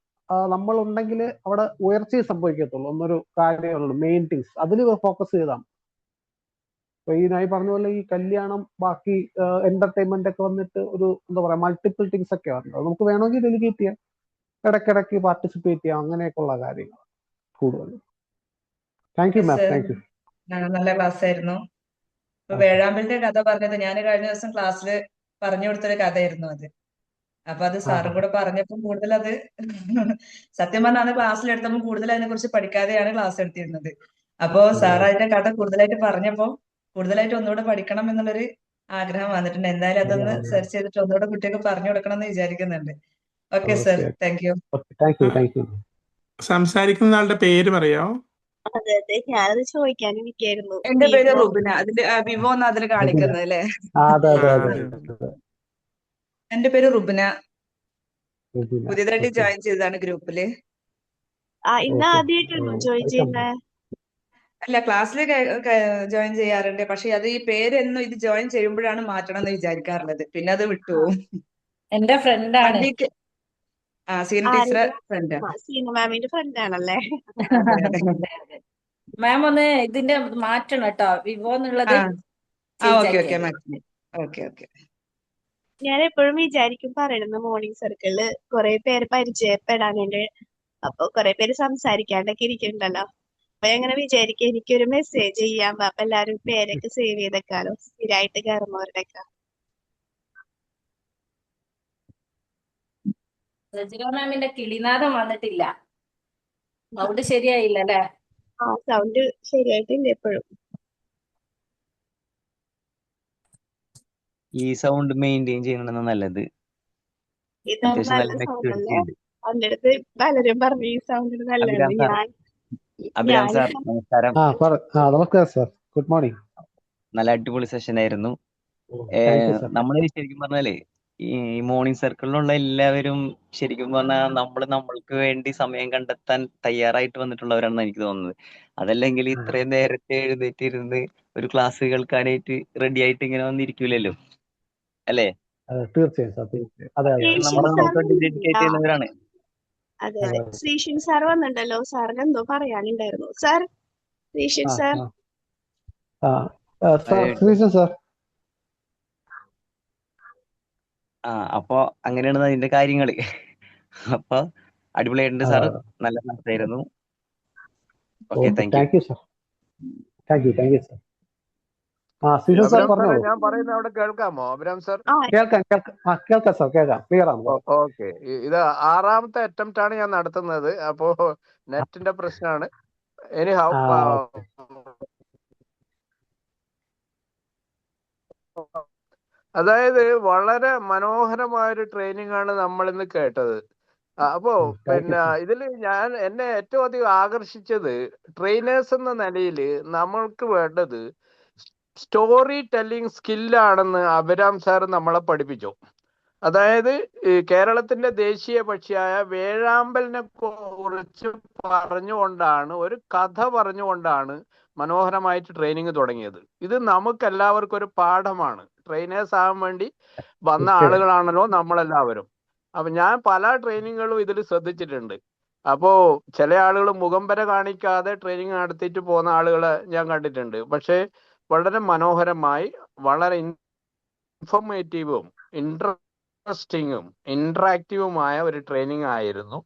Speaker 1: നമ്മളുണ്ടെങ്കിൽ അവിടെ ഉയർച്ചയെ സംഭവിക്കത്തുള്ളൂ എന്നൊരു കാര്യമുള്ളൂ. മെയിൻ തിങ്സ് അതിൽ ഫോക്കസ് ചെയ്താണ്. ഇപ്പൊ ഈ ഞാൻ പറഞ്ഞ പോലെ ഈ കല്യാണം, ബാക്കി എന്റർടൈൻമെന്റ് ഒക്കെ വന്നിട്ട് ഒരു എന്താ പറയാ മൾട്ടിപ്പിൾ തിങ്സ് ഒക്കെ വന്നത്. അത് നമുക്ക് വേണമെങ്കിൽ ഡെലിഗേറ്റ് ചെയ്യാം, ഇടയ്ക്കിടയ്ക്ക് പാർട്ടിസിപ്പേറ്റ് ചെയ്യാം, അങ്ങനെയൊക്കെയുള്ള കാര്യങ്ങൾ കൂടുതലും. Thank you ma'am. Thank you.
Speaker 11: നല്ല ക്ലാസ് ആയിരുന്നു. ഇപ്പൊ വേഴാമ്പലിന്റെ കഥ പറഞ്ഞത് ഞാൻ കഴിഞ്ഞ ദിവസം ക്ലാസ്സിൽ പറഞ്ഞു കൊടുത്തൊരു കഥയായിരുന്നു അത്. അപ്പൊ അത് സാറും കൂടെ പറഞ്ഞപ്പോൾ കൂടുതൽ അത് സത്യം പറഞ്ഞാൽ ക്ലാസ്സിൽ എടുത്തപ്പോൾ കൂടുതൽ അതിനെ കുറിച്ച് പഠിക്കാതെയാണ് ക്ലാസ് എടുത്തിരുന്നത്. അപ്പോ സാർ അതിന്റെ കഥ കൂടുതലായിട്ട് പറഞ്ഞപ്പോ കൂടുതലായിട്ട് ഒന്നുകൂടെ പഠിക്കണം എന്നുള്ളൊരു ആഗ്രഹം വന്നിട്ടുണ്ട്. എന്തായാലും അതൊന്ന് സെർച്ച് ചെയ്തിട്ട് ഒന്നുകൂടെ കുട്ടികൾക്ക് പറഞ്ഞു കൊടുക്കണം എന്ന് വിചാരിക്കുന്നുണ്ട്. Okay sir, thank U.
Speaker 7: സംസാരിക്കുന്ന ആളുടെ പേര് പറയാമോ?
Speaker 12: അതെ, ഞാനത് ചോദിക്കാനിരിക്കായിരുന്നു.
Speaker 11: എന്റെ പേര് റുബിന. അതിന്റെ വിവോ എന്ന് അതിൽ കാണിക്കുന്നത് അല്ലേ? എന്റെ പേര് റുബിന. പുതിയതായിട്ട് ജോയിൻ ചെയ്തതാണ് ഗ്രൂപ്പില്.
Speaker 12: ഇന്ന് ആദ്യമായിട്ടാണോ ജോയിൻ ചെയ്യുന്നത്?
Speaker 11: അല്ല, ക്ലാസ്സിൽ ജോയിൻ ചെയ്യാറുണ്ട്. പക്ഷെ അത് ഈ പേരെന്നും ഇത് ജോയിൻ ചെയ്യുമ്പോഴാണ് മാറ്റണം എന്ന് വിചാരിക്കാറുള്ളത്. പിന്നെ അത് വിട്ടുപോകും.
Speaker 4: എന്റെ ഫ്രണ്ടാണ്.
Speaker 11: സീന ടീച്ചറെ ഫ്രണ്ട്.
Speaker 12: സീന മാമിന്റെ ഫ്രണ്ട് ആണല്ലേ?
Speaker 4: മാം ഒന്ന് ഇതിന്റെ മാറ്റണം കേട്ടോ, വിവോ എന്നുള്ളത്.
Speaker 12: ഞാൻ എപ്പോഴും വിചാരിക്കും പറയണെന്ന് മോർണിംഗ് സർക്കിളില് കുറെ പേര് പരിചയപ്പെടാനുണ്ട്. അപ്പൊ കുറെ പേര് സംസാരിക്കാണ്ടൊക്കെ ഇരിക്കുന്നുണ്ടല്ലോ. അപ്പൊ എങ്ങനെ വിചാരിക്കും എനിക്കൊരു മെസ്സേജ് ചെയ്യാം. അപ്പൊ എല്ലാരും പേരൊക്കെ സേവ് ചെയ്തേക്കാലോ, സ്ഥിരമായിട്ട് കയറുന്നവരുടെ ഒക്കെ.
Speaker 4: റജിന മാമിന്റെ കിളിനാദം വന്നിട്ടില്ല. സൗണ്ട് ശരിയായില്ല അല്ലേ?
Speaker 12: സൗണ്ട് ശരിയായിട്ടില്ല എപ്പോഴും.
Speaker 10: ഈ സൗണ്ട് മെയിൻറ്റെയിൻ ചെയ്യണമെന്ന് നല്ലത്.
Speaker 12: ഇതാണ്
Speaker 10: അത്യാവശ്യം
Speaker 12: നല്ല
Speaker 10: നല്ല
Speaker 12: സൗണ്ട്
Speaker 10: മെച്ചൂരിറ്റി
Speaker 12: അല്ലേ?
Speaker 10: ഉണ്ട്.
Speaker 12: എൻ്റെ അടുത്ത് പലരും പറഞ്ഞു ഈ സൗണ്ട് നല്ലതാണ്.
Speaker 10: അഭിരാം സാർ, അഭിരാം സാർ നമസ്കാരം.
Speaker 1: നമസ്കാരം സാർ, ഗുഡ് മോർണിംഗ്.
Speaker 10: നല്ല അടിപൊളി സെഷൻ ആയിരുന്നു. നമ്മൾ ശരിക്കും പറഞ്ഞാലേ ഈ മോർണിംഗ് സർക്കിളിലുള്ള എല്ലാവരും ശരിക്കും പറഞ്ഞാൽ നമ്മൾക്ക് വേണ്ടി സമയം കണ്ടെത്താൻ തയ്യാറായിട്ട് വന്നിട്ടുള്ളവരാണെന്ന് എനിക്ക് തോന്നുന്നത്. അതല്ലെങ്കിൽ ഇത്രയും നേരത്തെ എഴുന്നേറ്റിരുന്ന് ഒരു ക്ലാസ് കേൾക്കാനായിട്ട് റെഡി ആയിട്ട് ഇങ്ങനെ വന്നിരിക്കൂലല്ലോ, അല്ലേ?
Speaker 1: തീർച്ചയായും
Speaker 10: നമ്മൾ ഡെഡിക്കേറ്റ് ചെയ്യുന്നവരാണ്.
Speaker 12: അതെ അതെ. ശ്രീഷൻ സാർ വന്നിട്ടുണ്ടല്ലോ, സാറിന് എന്തോ പറയാനുണ്ടായിരുന്നു. Sir, Sreeshan sir.
Speaker 10: അപ്പൊ അങ്ങനെയാണ് അതിന്റെ കാര്യങ്ങള്. അപ്പൊ അടിപൊളിയായിട്ടുണ്ട് സാറ്, നല്ല ക്ലാസ്സായിരുന്നു. Okay, thank U.
Speaker 9: ഞാൻ പറയുന്നത് അവിടെ കേൾക്കാമോ അഭിരാം സാർ?
Speaker 1: കേൾക്കാം സാർ, ക്ലിയർ ആണ്.
Speaker 9: ഓക്കെ, ഇത് 6ാമത്തെ അറ്റംപ്റ്റ് ആണ് ഞാൻ നടത്തുന്നത്. അപ്പോ നെറ്റിന്റെ പ്രശ്നമാണ്. എനിഹൗ, അതായത് വളരെ മനോഹരമായൊരു ട്രെയിനിങ് ആണ് നമ്മൾ ഇന്ന് കേട്ടത്. അപ്പോ ഇതിൽ എന്നെ ഏറ്റവും അധികം ആകർഷിച്ചത്, ട്രെയിനേഴ്സ് എന്ന നിലയിൽ നമ്മൾക്ക് വേണ്ടത് സ്റ്റോറി ടെല്ലിംഗ് സ്കില്ലാണെന്ന് അഭിരാം സാർ നമ്മളെ പഠിപ്പിച്ചു. അതായത് കേരളത്തിന്റെ ദേശീയ പക്ഷിയായ വേഴാമ്പലിനെ കുറിച്ച് പറഞ്ഞുകൊണ്ടാണ്, ഒരു കഥ പറഞ്ഞുകൊണ്ടാണ് മനോഹരമായിട്ട് ട്രെയിനിങ് തുടങ്ങിയത്. ഇത് നമുക്ക് എല്ലാവർക്കും ഒരു പാഠമാണ്. ട്രെയിനേഴ്സ് ആകാൻ വേണ്ടി വന്ന ആളുകളാണല്ലോ നമ്മളെല്ലാവരും. അപ്പൊ ഞാൻ പല ട്രെയിനിങ്ങുകളും ഇതിൽ ശ്രദ്ധിച്ചിട്ടുണ്ട്. അപ്പോ ചില ആളുകൾ മുഖം വരെ കാണിക്കാതെ ട്രെയിനിങ് നടത്തിയിട്ട് പോകുന്ന ആളുകളെ ഞാൻ കണ്ടിട്ടുണ്ട്. പക്ഷെ വളരെ മനോഹരമായി, വളരെ ഇൻഫോർമേറ്റീവും ഇൻട്രസ്റ്റിങ്ങും ഇന്ററാക്റ്റീവുമായ ഒരു ട്രെയിനിങ് ആയിരുന്നു.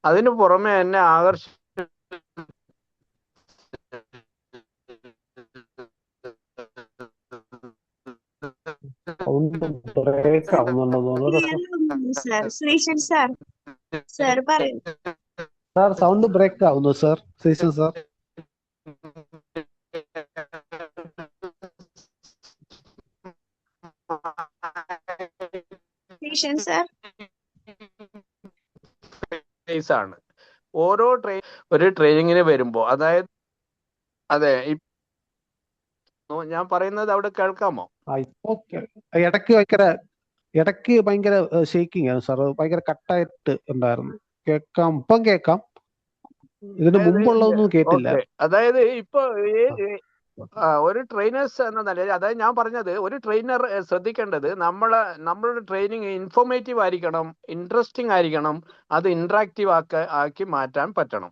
Speaker 9: അതിനു പുറമെ എന്നെ
Speaker 12: ശ്രീഷൻ സാർ, സാർ പറയൂ.
Speaker 1: സാർ സൗണ്ട് ബ്രേക്ക് ആവുന്നു സാർ. ശ്രീഷൻ സാർ,
Speaker 9: ആണ് ഓരോ ഒരു ട്രെയിനിങ്ങിന് വരുമ്പോ. അതായത് അതെ, ഞാൻ പറയുന്നത് അവിടെ കേൾക്കാമോ?
Speaker 1: ഇടയ്ക്ക് ഭയങ്കര ഷേക്കിംഗ് ആണ് സാർ, ഭയങ്കര കട്ടായിട്ട് ഉണ്ടായിരുന്നു. ഇപ്പം കേൾക്കാം, ഇതിന് മുമ്പുള്ളതൊന്നും കേട്ടില്ല.
Speaker 9: അതായത് ഇപ്പൊ ഒരു ട്രെയിനേഴ്സ് എന്ന നിലയിൽ, അതായത് ഞാൻ പറഞ്ഞത്, ഒരു ട്രെയിനർ ശ്രദ്ധിക്കേണ്ടത് നമ്മളുടെ ട്രെയിനിങ് ഇൻഫോർമേറ്റീവ് ആയിരിക്കണം, ഇൻട്രസ്റ്റിംഗ് ആയിരിക്കണം, അത് ഇന്ററാക്റ്റീവ് ആക്കി മാറ്റാൻ പറ്റണം.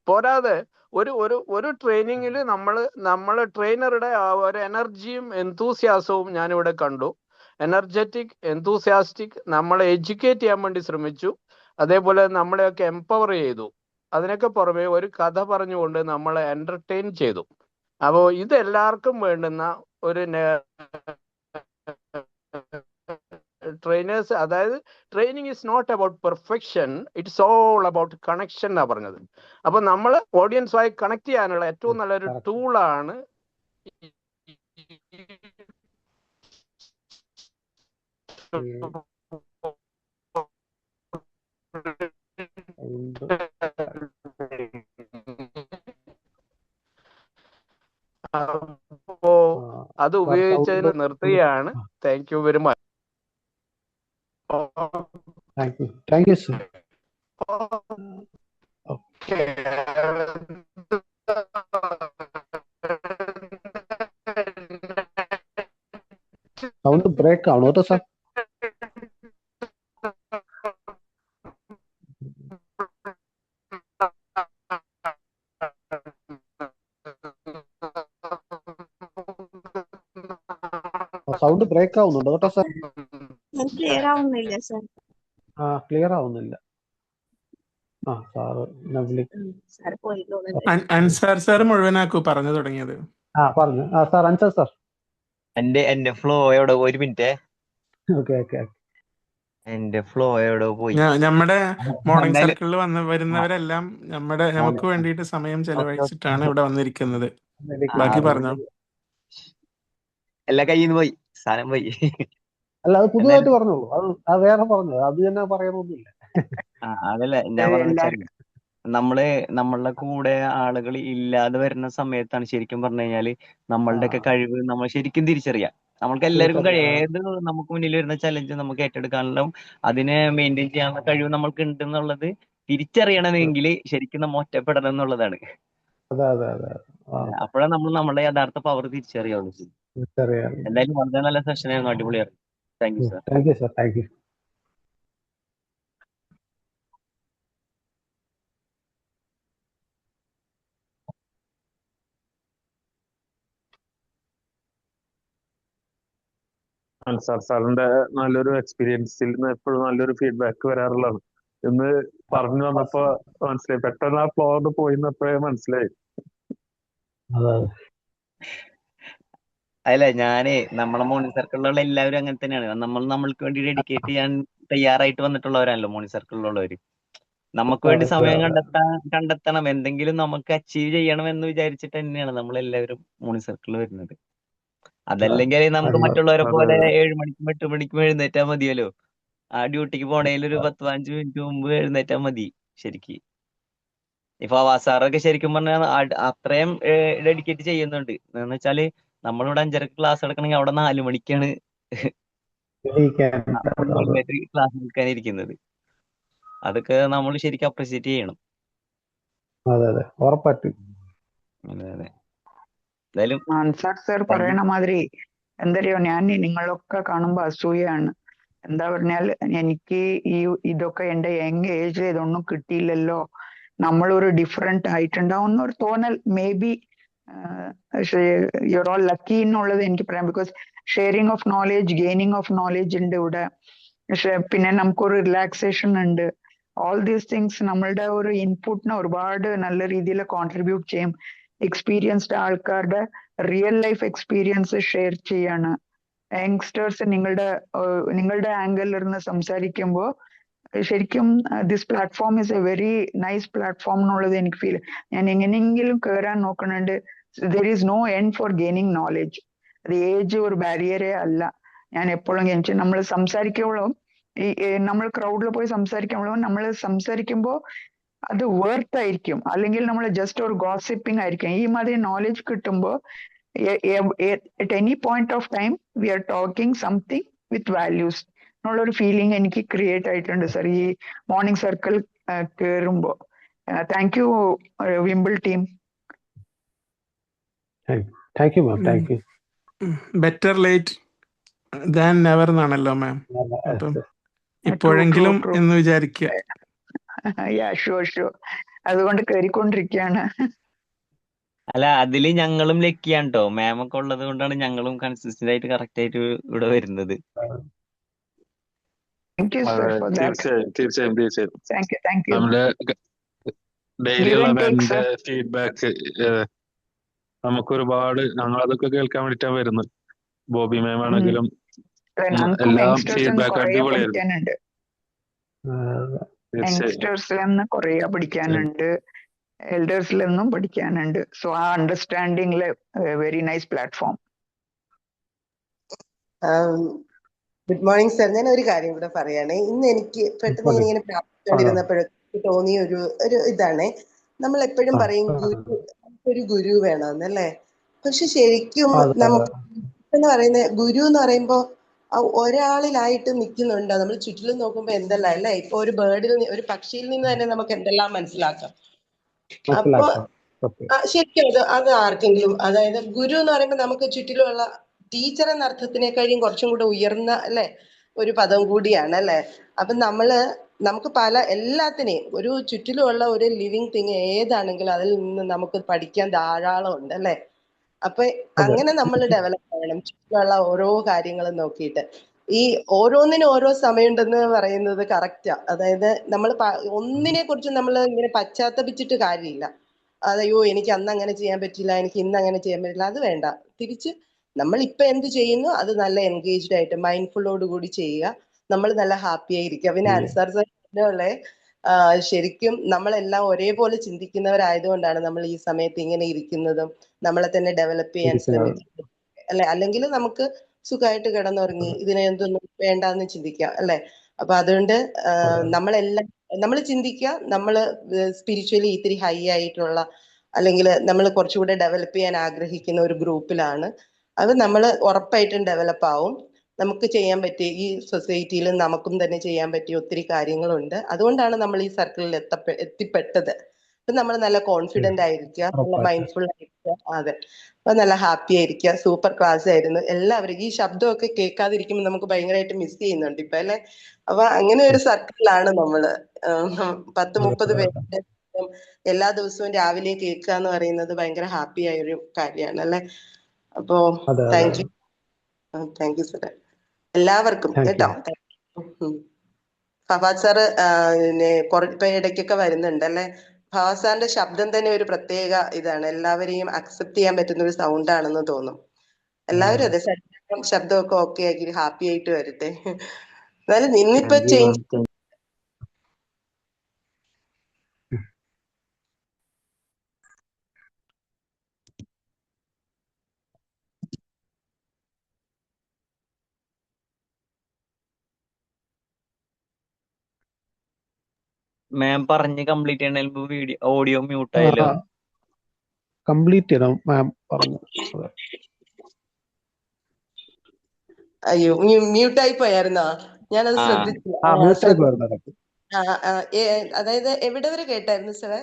Speaker 9: പോരാതെ ഒരു ട്രെയിനിങ്ങിൽ നമ്മൾ ട്രെയിനറുടെ ഒരു എനർജിയും എന്തൂസിയാസവും ഞാനിവിടെ കണ്ടു. എനർജറ്റിക്, എന്തൂസിയാസ്റ്റിക്, നമ്മളെ എഡ്യൂക്കേറ്റ് ചെയ്യാൻ വേണ്ടി ശ്രമിച്ചു. അതേപോലെ നമ്മളെയൊക്കെ എംപവർ ചെയ്തു. അതിനൊക്കെ പുറമെ ഒരു കഥ പറഞ്ഞുകൊണ്ട് നമ്മളെ എന്റർടൈൻ ചെയ്തു. അപ്പോൾ ഇതെല്ലാവർക്കും വേണ്ടുന്ന ഒരു ട്രെയിനേഴ്സ്. അതായത് training is not about perfection, it's all about connection എന്നാ പറഞ്ഞത്. അപ്പൊ നമ്മൾ ഓഡിയൻസുമായി കണക്ട് ചെയ്യാനുള്ള ഏറ്റവും നല്ലൊരു ടൂളാണ് അപ്പോ അത് ഉപയോഗിച്ചതിന് നിർത്തുകയാണ്. Thank you very much.
Speaker 1: Thank you sir. Sound break ആണോ കേട്ടോ സാർ? സൗണ്ട് ബ്രേക്ക് ആവുന്നുണ്ടോ കേട്ടോ സാർ?
Speaker 12: ക്ലിയർ ആവുന്നില്ല സാർ.
Speaker 1: ക്ലിയർ ആവുന്നില്ല.
Speaker 7: അൻസാർ സാർ മുഴുവനാക്കൂ പറഞ്ഞു തുടങ്ങിയത്.
Speaker 1: പറഞ്ഞു സാർ. അൻസാർ സാർ,
Speaker 10: എന്റെ ഫ്ലോ എവിടെ? ഒരു മിനിറ്റ്.
Speaker 1: ഓക്കെ.
Speaker 10: എന്റെ ഫ്ലോ എവിടെ പോയി.
Speaker 7: നമ്മുടെ മോർണിംഗ്
Speaker 10: എന്നാലും
Speaker 7: സർക്കിളിൽ വരുന്നവരെല്ലാം നമുക്ക് വേണ്ടിയിട്ട് സമയം ചെലവഴിച്ചിട്ടാണ് ഇവിടെ വന്നിരിക്കുന്നത്. ബാക്കി പറഞ്ഞോ.
Speaker 10: എല്ലാ കയ്യിൽ നിന്ന് പോയി, സാധനം പോയി.
Speaker 1: അല്ല, അത് പുതുതായിട്ട് പറഞ്ഞോളൂ. അത് വേറെ പറഞ്ഞത് അത് തന്നെ പറയണമെന്നില്ല.
Speaker 10: അതല്ല ഞാൻ പറഞ്ഞ നമ്മളുടെ കൂടെ ആളുകൾ ഇല്ലാതെ വരുന്ന സമയത്താണ് ശരിക്കും പറഞ്ഞു കഴിഞ്ഞാല് നമ്മളുടെ ഒക്കെ കഴിവ് നമ്മൾ ശരിക്കും തിരിച്ചറിയാം. നമ്മൾക്ക് എല്ലാവർക്കും ഏത് നമുക്ക് മുന്നിൽ വരുന്ന ചലഞ്ച് നമുക്ക് ഏറ്റെടുക്കാനുള്ള അതിനെ മെയിൻറ്റെയിൻ ചെയ്യാനുള്ള കഴിവ് നമ്മൾക്ക് ഉണ്ടെന്നുള്ളത് തിരിച്ചറിയണമെങ്കിൽ ശരിക്കും നമ്മൾ ഒറ്റപ്പെടണം എന്നുള്ളതാണ്. അപ്പോഴാണ് നമ്മൾ നമ്മുടെ യഥാർത്ഥ പവർ തിരിച്ചറിയുള്ളൂ. എന്തായാലും വളരെ നല്ല സെഷൻ ആയിരുന്നു, അടിപൊളിയായിരുന്നു. Thank you sir.
Speaker 1: Thank you sir. Thank U.
Speaker 3: Ansar സാറിന്റെ നല്ലൊരു എക്സ്പീരിയൻസിൽ നിന്ന് എപ്പോഴും നല്ലൊരു ഫീഡ്ബാക്ക് വരാറുള്ളതാണ്. ഇന്ന് പറഞ്ഞു വന്നപ്പോ മനസ്സിലായി, പെട്ടെന്ന് ആ ഫ്ലോറിൽ പോയിന്നപ്പോഴേ മനസ്സിലായി.
Speaker 10: അല്ല, നമ്മളെ മോർണിംഗ് സർക്കിളിലുള്ള എല്ലാവരും അങ്ങനെ തന്നെയാണ്. നമ്മൾക്ക് വേണ്ടി ഡെഡിക്കേറ്റ് ചെയ്യാൻ തയ്യാറായിട്ട് വന്നിട്ടുള്ളവരാണല്ലോ മോർണിംഗ് സർക്കിളിലുള്ളവര്. നമുക്ക് വേണ്ടി സമയം കണ്ടെത്തണം, എന്തെങ്കിലും നമുക്ക് അച്ചീവ് ചെയ്യണം എന്ന് വിചാരിച്ചിട്ട് തന്നെയാണ് നമ്മളെല്ലാവരും മോർണിംഗ് സർക്കിളിൽ വരുന്നത്. അതല്ലെങ്കിൽ നമുക്ക് മറ്റുള്ളവരെ പോലെ 7 മണിക്കും 8 മണിക്കും എഴുന്നേറ്റാൽ മതിയല്ലോ. ആ ഡ്യൂട്ടിക്ക് പോണേൽ ഒരു 10-15 മിനിറ്റ് മുമ്പ് എഴുന്നേറ്റാൽ മതി ശരിക്ക്. ഇപ്പൊ സാറൊക്കെ ശരിക്കും പറഞ്ഞാൽ അത്രയും ഡെഡിക്കേറ്റ് ചെയ്യുന്നുണ്ട്. എന്ന് വെച്ചാല് നമ്മളിവിടെ 5:30 ക്ലാസ് എടുക്കണമെങ്കിൽ അവിടെ 4 മണിക്കാണ് ക്ലാസ് എടുക്കാനിരിക്കുന്നത്. അതൊക്കെ നമ്മൾ ശരിക്കും അപ്രീഷിയേറ്റ് ചെയ്യണം.
Speaker 1: അതെ, ഉറപ്പായിട്ടും.
Speaker 10: അതെ. എന്തായാലും
Speaker 6: അൻസാർ സർ പറയണ മാതിരി എന്തറിയോ, ഞാൻ നിങ്ങളൊക്കെ കാണുമ്പോ അസൂയാണ്. എന്താ പറഞ്ഞാൽ എനിക്ക് ഇതൊക്കെ എന്റെ യങ് ഏജിൽ ഇതൊന്നും കിട്ടിയില്ലല്ലോ, നമ്മളൊരു ഡിഫറെന്റ് ആയിട്ടുണ്ടാവുന്ന ഒരു തോന്നൽ may be your all lucky എന്നുള്ളത് എനിക്ക് പറയാം. Because sharing of knowledge, gaining of knowledge ഉണ്ട് ഇവിടെ. പക്ഷെ പിന്നെ നമുക്കൊരു റിലാക്സേഷൻ ഉണ്ട്. ഓൾ ദീസ് തിങ്സ് നമ്മളുടെ ഒരു ഇൻപുട്ടിനെ ഒരുപാട് നല്ല രീതിയിൽ കോൺട്രിബ്യൂട്ട് ചെയ്യും. എക്സ്പീരിയൻസ്ഡ് ആൾക്കാരുടെ റിയൽ ലൈഫ് എക്സ്പീരിയൻസ് ഷെയർ ചെയ്യാണ്. യങ്സ്റ്റേഴ്സ് നിങ്ങളുടെ ആംഗിളിൽ ഇരുന്ന് സംസാരിക്കുമ്പോൾ ശരിക്കും this platform is a very nice platform എന്നുള്ളത് എനിക്ക് ഫീൽ. ഞാൻ എങ്ങനെയെങ്കിലും കയറാൻ നോക്കുന്നുണ്ട്. There is no end for gaining knowledge. അത് ഏജ് ഒരു ബാരിയറേ അല്ല. ഞാൻ എപ്പോഴും നമ്മൾ സംസാരിക്കുമ്പോഴും നമ്മൾ ക്രൗഡിൽ പോയി സംസാരിക്കുമ്പോഴും നമ്മൾ സംസാരിക്കുമ്പോൾ അത് വേർത്ത് ആയിരിക്കും, അല്ലെങ്കിൽ നമ്മൾ ജസ്റ്റ് ഒരു ഗോസിപ്പിംഗ് ആയിരിക്കും. ഈ മാതിരി നോളജ് കിട്ടുമ്പോൾ at any point of time we are talking something with values എന്നുള്ളൊരു ഫീലിംഗ് എനിക്ക് ക്രിയേറ്റ് ആയിട്ടുണ്ട് സർ ഈ മോർണിംഗ് സർക്കിൾ കയറുമ്പോൾ. Thank you വിംബിൾ team.
Speaker 1: Thank you ma'am. Thank you.
Speaker 7: Better late than never എന്നാണല്ലോ മാം. അപ്പം ഇപ്പോഴെങ്കിലും എന്ന് വിചാരിക്കുക.
Speaker 6: അതുകൊണ്ട് കയറിക്കൊണ്ടിരിക്കുകയാണ്.
Speaker 10: അല്ല, അതില് ഞങ്ങളും ലക്കിയാണ് കേട്ടോ. മാമൊക്കെ ഉള്ളത് കൊണ്ടാണ് ഞങ്ങളും കൺസിസ്റ്റന്റ് ആയിട്ട് കറക്റ്റ് ആയിട്ട് ഇവിടെ വരുന്നത്.
Speaker 3: തീർച്ചയായും. നമ്മുടെ ഡെയിലിയുള്ള മാമിന്റെ ഫീഡ്ബാക്ക് നമുക്കൊരുപാട്, ഞങ്ങളതൊക്കെ കേൾക്കാൻ വേണ്ടിയിട്ടാണ് വരുന്നത്. ബോബി മാം ആണെങ്കിലും എല്ലാം ഫീഡ്ബാക്ക് അടിപൊളിയായിരുന്നു.
Speaker 6: യങ്സ്റ്റേഴ്സിൽ നിന്ന് കുറേ പഠിക്കാനുണ്ട്, എൽഡേഴ്സിൽ നിന്നും പഠിക്കാനുണ്ട്. സോ ആ അണ്ടർസ്റ്റാൻഡിംഗില് very nice platform.
Speaker 8: Good morning sir. ഞാൻ ഒരു കാര്യം കൂടെ പറയണേ. ഇന്ന് എനിക്ക് പെട്ടെന്ന് ഇങ്ങനെ പ്രാർത്ഥിച്ചുകൊണ്ടിരുന്നപ്പോഴൊക്കെ തോന്നിയ ഒരു ഇതാണ്, നമ്മൾ എപ്പോഴും പറയും ഒരു ഗുരു വേണമെന്നല്ലേ. പക്ഷെ ശരിക്കും നമുക്ക് എന്ന് പറയുന്ന ഗുരു എന്ന് പറയുമ്പോ ഒരാളിലായിട്ട് നിൽക്കുന്നുണ്ടോ? നമ്മൾ ചുറ്റിലും നോക്കുമ്പോ എന്തെല്ലാം അല്ലേ. ഇപ്പൊ ഒരു ഒരു പക്ഷിയിൽ നിന്ന് തന്നെ നമുക്ക് എന്തെല്ലാം മനസ്സിലാക്കാം. അപ്പൊ ശരിക്കും അത് ആർക്കെങ്കിലും, അതായത് ഗുരു എന്ന് പറയുമ്പോൾ നമുക്ക് ചുറ്റിലുമുള്ള ടീച്ചർ എന്ന അർത്ഥത്തിനേക്കാളും കുറച്ചും കൂടെ ഉയർന്ന അല്ലെ ഒരു പദം കൂടിയാണ് അല്ലെ. അപ്പൊ നമുക്ക് എല്ലാത്തിനെയും ഒരു ചുറ്റിലുമുള്ള ഒരു ലിവിങ് തിങ് ഏതാണെങ്കിലും അതിൽ നിന്ന് നമുക്ക് പഠിക്കാൻ ധാരാളം ഉണ്ട് അല്ലെ. അപ്പൊ അങ്ങനെ നമ്മൾ ഡെവലപ്പ് ചെയ്യണം ചുറ്റിലുള്ള ഓരോ കാര്യങ്ങളും നോക്കിയിട്ട്. ഈ ഓരോന്നിനും ഓരോ സമയമുണ്ടെന്ന് പറയുന്നത് കറക്റ്റാ. അതായത് നമ്മൾ ഒന്നിനെ കുറിച്ച് നമ്മൾ ഇങ്ങനെ പശ്ചാത്തപിച്ചിട്ട് കാര്യമില്ല. അയ്യോ എനിക്ക് അന്ന് അങ്ങനെ ചെയ്യാൻ പറ്റില്ല, എനിക്ക് ഇന്ന് അങ്ങനെ ചെയ്യാൻ പറ്റില്ല, അത് വേണ്ട. തിരിച്ച് നമ്മൾ ഇപ്പൊ എന്ത് ചെയ്യുന്നു അത് നല്ല എൻഗേജ്ഡ് ആയിട്ട് മൈൻഡ്ഫുള്ളോട് കൂടി ചെയ്യുക. നമ്മൾ നല്ല ഹാപ്പി ആയിരിക്കുക. പിന്നെ അൻസാർ സാർ പോലെ ശരിക്കും നമ്മളെല്ലാം ഒരേപോലെ ചിന്തിക്കുന്നവരായതുകൊണ്ടാണ് നമ്മൾ ഈ സമയത്ത് ഇങ്ങനെ ഇരിക്കുന്നതും നമ്മളെ തന്നെ ഡെവലപ്പ് ചെയ്യാൻ ശ്രമിക്കുന്നത് അല്ലെ. അല്ലെങ്കിൽ നമുക്ക് സുഖമായിട്ട് കിടന്നുറങ്ങി ഇതിനെ എന്തൊന്നും വേണ്ടാന്ന് ചിന്തിക്കാം അല്ലെ. അപ്പൊ അതുകൊണ്ട് നമ്മളെല്ലാം നമ്മൾ ചിന്തിക്കുക, നമ്മൾ സ്പിരിച്വലി ഇത്തിരി ഹൈ ആയിട്ടുള്ള അല്ലെങ്കിൽ നമ്മൾ കുറച്ചുകൂടെ ഡെവലപ്പ് ചെയ്യാൻ ആഗ്രഹിക്കുന്ന ഒരു ഗ്രൂപ്പിലാണ്. അത് നമ്മൾ ഉറപ്പായിട്ടും ഡെവലപ്പ് ആവും. നമുക്ക് ചെയ്യാൻ പറ്റിയ ഈ സൊസൈറ്റിയിൽ നമുക്കും തന്നെ ചെയ്യാൻ പറ്റിയ ഒത്തിരി കാര്യങ്ങളുണ്ട്. അതുകൊണ്ടാണ് നമ്മൾ ഈ സർക്കിളിൽ എത്തിപ്പെട്ടത്. അപ്പൊ നമ്മൾ നല്ല കോൺഫിഡന്റ് ആയിരിക്കുക, നല്ല മൈൻഡ്ഫുൾ ആയിരിക്കുക. അതെ, അപ്പൊ നല്ല ഹാപ്പി ആയിരിക്കുക. സൂപ്പർ ക്ലാസ് ആയിരുന്നു എല്ലാവരും. ഈ ശബ്ദമൊക്കെ കേൾക്കാതിരിക്കുമ്പോൾ നമുക്ക് ഭയങ്കരമായിട്ട് മിസ് ചെയ്യുന്നുണ്ട് ഇപ്പൊ അല്ലെ. അപ്പൊ അങ്ങനെ ഒരു സർക്കിളിലാണ് നമ്മള്. 10-30 പേരുടെ എല്ലാ ദിവസവും രാവിലെ കേൾക്കുക എന്ന് പറയുന്നത് ഭയങ്കര ഹാപ്പി ആയ ഒരു കാര്യമാണ് അല്ലെ. അപ്പോ താങ്ക് യു സാർ എല്ലാവർക്കും കേട്ടോ. ഫവാദ് സാറ് ഇപ്പൊ ഇടയ്ക്കൊക്കെ വരുന്നുണ്ട് അല്ലെ. ഫവാദ് സാറിന്റെ ശബ്ദം തന്നെ ഒരു പ്രത്യേക ഇതാണ്, എല്ലാവരെയും അക്സെപ്റ്റ് ചെയ്യാൻ പറ്റുന്ന ഒരു സൗണ്ട് ആണെന്ന് തോന്നും. എല്ലാവരും അതെ, ശബ്ദമൊക്കെ ഓക്കെ ആക്കി ഹാപ്പി ആയിട്ട് വരട്ടെ. എന്നാലും ഇന്നിപ്പോ ചേഞ്ച്
Speaker 10: മാം പറഞ്ഞ് കംപ്ലീറ്റ് ചെയ്യണ വീഡിയോ ഓഡിയോ മ്യൂട്ട് ആയല്ലോ.
Speaker 1: കംപ്ലീറ്റ് ചെയ്യണം മാം പറഞ്ഞു.
Speaker 8: അയ്യോ, മ്യൂട്ടായി പോയായിരുന്നോ? ഞാനത് ശ്രദ്ധിച്ചില്ല. അതായത് എവിടെ വരെ കേട്ടായിരുന്നു സാറേ?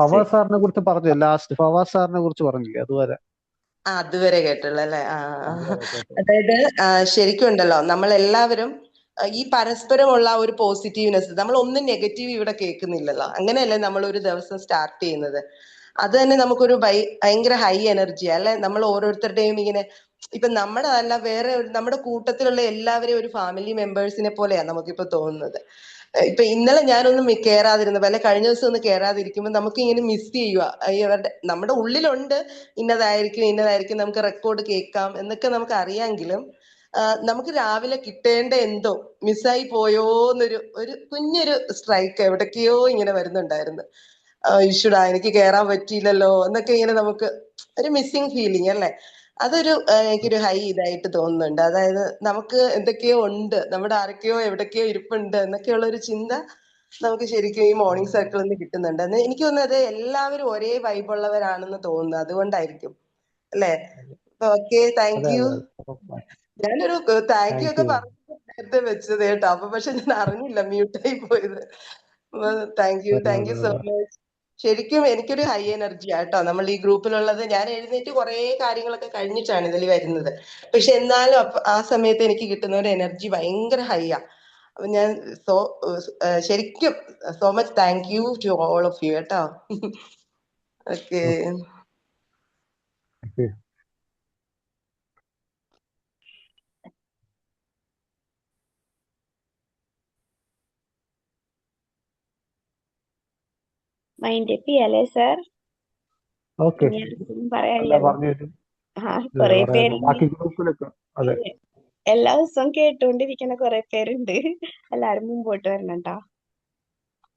Speaker 1: ഫവാദ് സാറിനെ കുറിച്ച് പറഞ്ഞു, ലാസ്റ്റ് ഫവാദ് സാറിനെ കുറിച്ച് പറഞ്ഞില്ലേ, അതുവരെ.
Speaker 8: അതുവരെ കേട്ടുള്ളൂ അല്ലെ. അതായത് ശരിക്കും ഉണ്ടല്ലോ, നമ്മളെല്ലാവരും ഈ പരസ്പരമുള്ള ഒരു പോസിറ്റീവ്നെസ്, നമ്മൾ ഒന്നും നെഗറ്റീവ് ഇവിടെ കേൾക്കുന്നില്ലല്ലോ. അങ്ങനെയല്ലേ നമ്മൾ ഒരു ദിവസം സ്റ്റാർട്ട് ചെയ്യുന്നത്. അത് തന്നെ നമുക്കൊരു ഭയങ്കര ഹൈ എനർജി അല്ലെ. നമ്മൾ ഓരോരുത്തരുടെയും ഇങ്ങനെ ഇപ്പൊ നമ്മുടെ അല്ല, വേറെ നമ്മുടെ കൂട്ടത്തിലുള്ള എല്ലാവരെയും ഒരു ഫാമിലി മെമ്പേഴ്സിനെ പോലെയാണ് നമുക്കിപ്പോ തോന്നുന്നത്. ഇപ്പൊ ഇന്നലെ ഞാനൊന്നും കേറാതിരുന്നു, വല്ല കഴിഞ്ഞ ദിവസം ഒന്ന് കേറാതിരിക്കുമ്പോൾ നമുക്ക് ഇങ്ങനെ മിസ് ചെയ്യുക. ഇവരുടെ നമ്മുടെ ഉള്ളിലുണ്ട് ഇന്നതായിരിക്കും നമുക്ക് റെക്കോർഡ് കേൾക്കാം എന്നൊക്കെ നമുക്ക് അറിയാമെങ്കിലും നമുക്ക് രാവിലെ കിട്ടേണ്ട എന്തോ മിസ്സായി പോയോന്നൊരു കുഞ്ഞൊരു സ്ട്രൈക്ക് എവിടേക്കോ ഇങ്ങനെ വരുന്നുണ്ടായിരുന്നു. ഈശ്വടാ എനിക്ക് കേറാൻ പറ്റിയില്ലല്ലോ എന്നൊക്കെ ഇങ്ങനെ നമുക്ക് ഒരു മിസ്സിങ് ഫീലിംഗ് അല്ലെ. അതൊരു എനിക്കൊരു ഹൈ ഇതായിട്ട് തോന്നുന്നുണ്ട്. അതായത് നമുക്ക് എന്തൊക്കെയോ ഉണ്ട്, നമ്മുടെ ആരൊക്കെയോ എവിടൊക്കെയോ ഇരിപ്പുണ്ട് എന്നൊക്കെയുള്ള ഒരു ചിന്ത നമുക്ക് ശരിക്കും ഈ മോർണിംഗ് സർക്കിളിൽ നിന്ന് കിട്ടുന്നുണ്ട്. എന്ന് എനിക്ക് തോന്നുന്നത് എല്ലാവരും ഒരേ വൈബുള്ളവരാണെന്ന് തോന്നുന്നു, അതുകൊണ്ടായിരിക്കും അല്ലെ. Okay, thank U. ഞാനൊരു താങ്ക് യു ഒക്കെ പറഞ്ഞു നേരത്തെ വെച്ചത് കേട്ടോ. അപ്പൊ പക്ഷെ ഞാൻ അറിഞ്ഞില്ല മ്യൂട്ടായി പോയത്. Thank you so much. ശരിക്കും എനിക്കൊരു ഹൈ എനർജി ആട്ടോ നമ്മൾ ഈ ഗ്രൂപ്പിലുള്ളത്. ഞാൻ എഴുന്നേറ്റ് കുറെ കാര്യങ്ങളൊക്കെ കഴിഞ്ഞിട്ടാണ് ഇതിൽ വരുന്നത്. പക്ഷെ എന്നാലും ആ സമയത്ത് എനിക്ക് കിട്ടുന്ന ഒരു എനർജി ഭയങ്കര ഹൈ ആ. അപ്പൊ ഞാൻ ശരിക്കും so much thank you to all of you കേട്ടോ. ഓക്കെ.
Speaker 12: മൈൻഡ് അപ്പ് ചെയ്യാലേ സാർ? പറയാനില്ലല്ലോ. കൊറേ പേര് എല്ലാ ദിവസവും കേട്ടോണ്ടിരിക്കുന്ന കൊറേ പേരുണ്ട്. എല്ലാരും മുമ്പോട്ട് വരണം കേട്ടോ,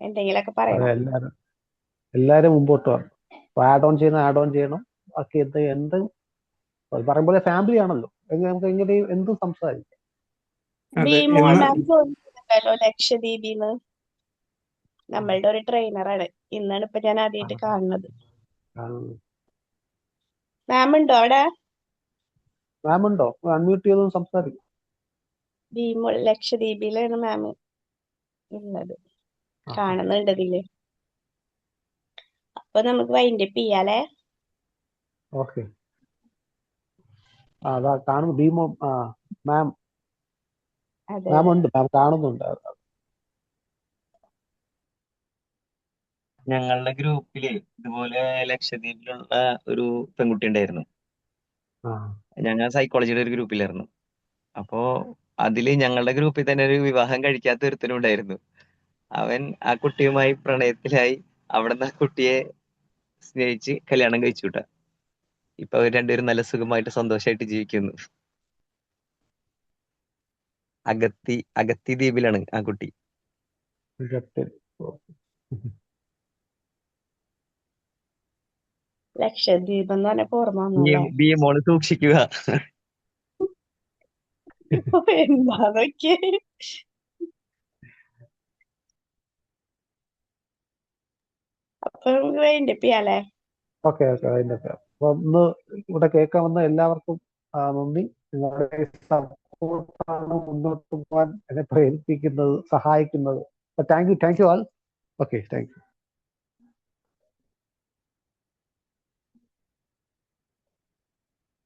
Speaker 12: എന്തെങ്കിലുമൊക്കെ പറയണം.
Speaker 1: എല്ലാരും മുമ്പോട്ട് വരണം. ആഡ് ഓൺ ചെയ്യണം. ബാക്കി എന്ത് പറയുമ്പോൾ ഫാമിലി ആണല്ലോ, നമുക്ക് എങ്ങനെ എന്തും സംസാരിക്കാം.
Speaker 12: ലക്ഷദ്വീപിന്ന് നമ്മളുടെ ഒരു ട്രെയിനറാണ്. ഇന്നാണ് ഇപ്പൊ ഞാൻ ആദ്യമായിട്ട് കാണുന്നത്. മാം ഉണ്ടോ അവിടെ?
Speaker 1: മാം ഉണ്ടോ? അൺമ്യൂട്ട് ചെയ്തൊന്ന് സംസാരിക്കും.
Speaker 12: ലക്ഷദ്വീപിലാണ് മാം ഉള്ളത്, കാണുന്നുണ്ട് ഇതില്. അപ്പൊ നമുക്ക് വൈൻഡ് അപ്പ് ചെയ്യാലേ?
Speaker 1: ഓക്കെ. അതാ കാണുന്നു മാം ഉണ്ട്, മാം കാണുന്നുണ്ട്.
Speaker 10: ഞങ്ങളുടെ ഗ്രൂപ്പില് ഇതുപോലെ ലക്ഷദ്വീപിലുള്ള ഒരു പെൺകുട്ടി ഉണ്ടായിരുന്നു. ഞങ്ങൾ സൈക്കോളജിയുടെ ഒരു ഗ്രൂപ്പിലായിരുന്നു. അപ്പോ അതില് ഞങ്ങളുടെ ഗ്രൂപ്പിൽ തന്നെ ഒരു വിവാഹം കഴിക്കാത്ത ഒരുത്തനും ഉണ്ടായിരുന്നു. അവൻ ആ കുട്ടിയുമായി പ്രണയത്തിലായി. അവിടുന്ന് ആ കുട്ടിയെ സ്നേഹിച്ച് കല്യാണം കഴിച്ചു വിട്ട. ഇപ്പൊ അവർ രണ്ടുപേരും നല്ല സുഖമായിട്ട് സന്തോഷമായിട്ട് ജീവിക്കുന്നു. അഗത്തി ദ്വീപിലാണ് ആ കുട്ടി.
Speaker 12: ലക്ഷദ്വീപ് എന്ന് പറഞ്ഞപ്പോ ഓർമ്മ വന്നല്ലേ.
Speaker 10: മോള് സൂക്ഷിക്കുക.
Speaker 12: എന്താന്നൊക്കെ. അപ്പൊ നമുക്ക് വേണ്ടിപ്പിയാലേ.
Speaker 1: ഓക്കെ അതിന്റെ അപ്പൊ ഇന്ന് ഇവിടെ കേൾക്കാൻ വന്ന എല്ലാവർക്കും നന്ദി. നിങ്ങളുടെ സപ്പോർട്ടാണ് മുന്നോട്ട് പോകാൻ എന്നെ പ്രേരിപ്പിക്കുന്നത്, സഹായിക്കുന്നത്. Thank you all. Okay thank U.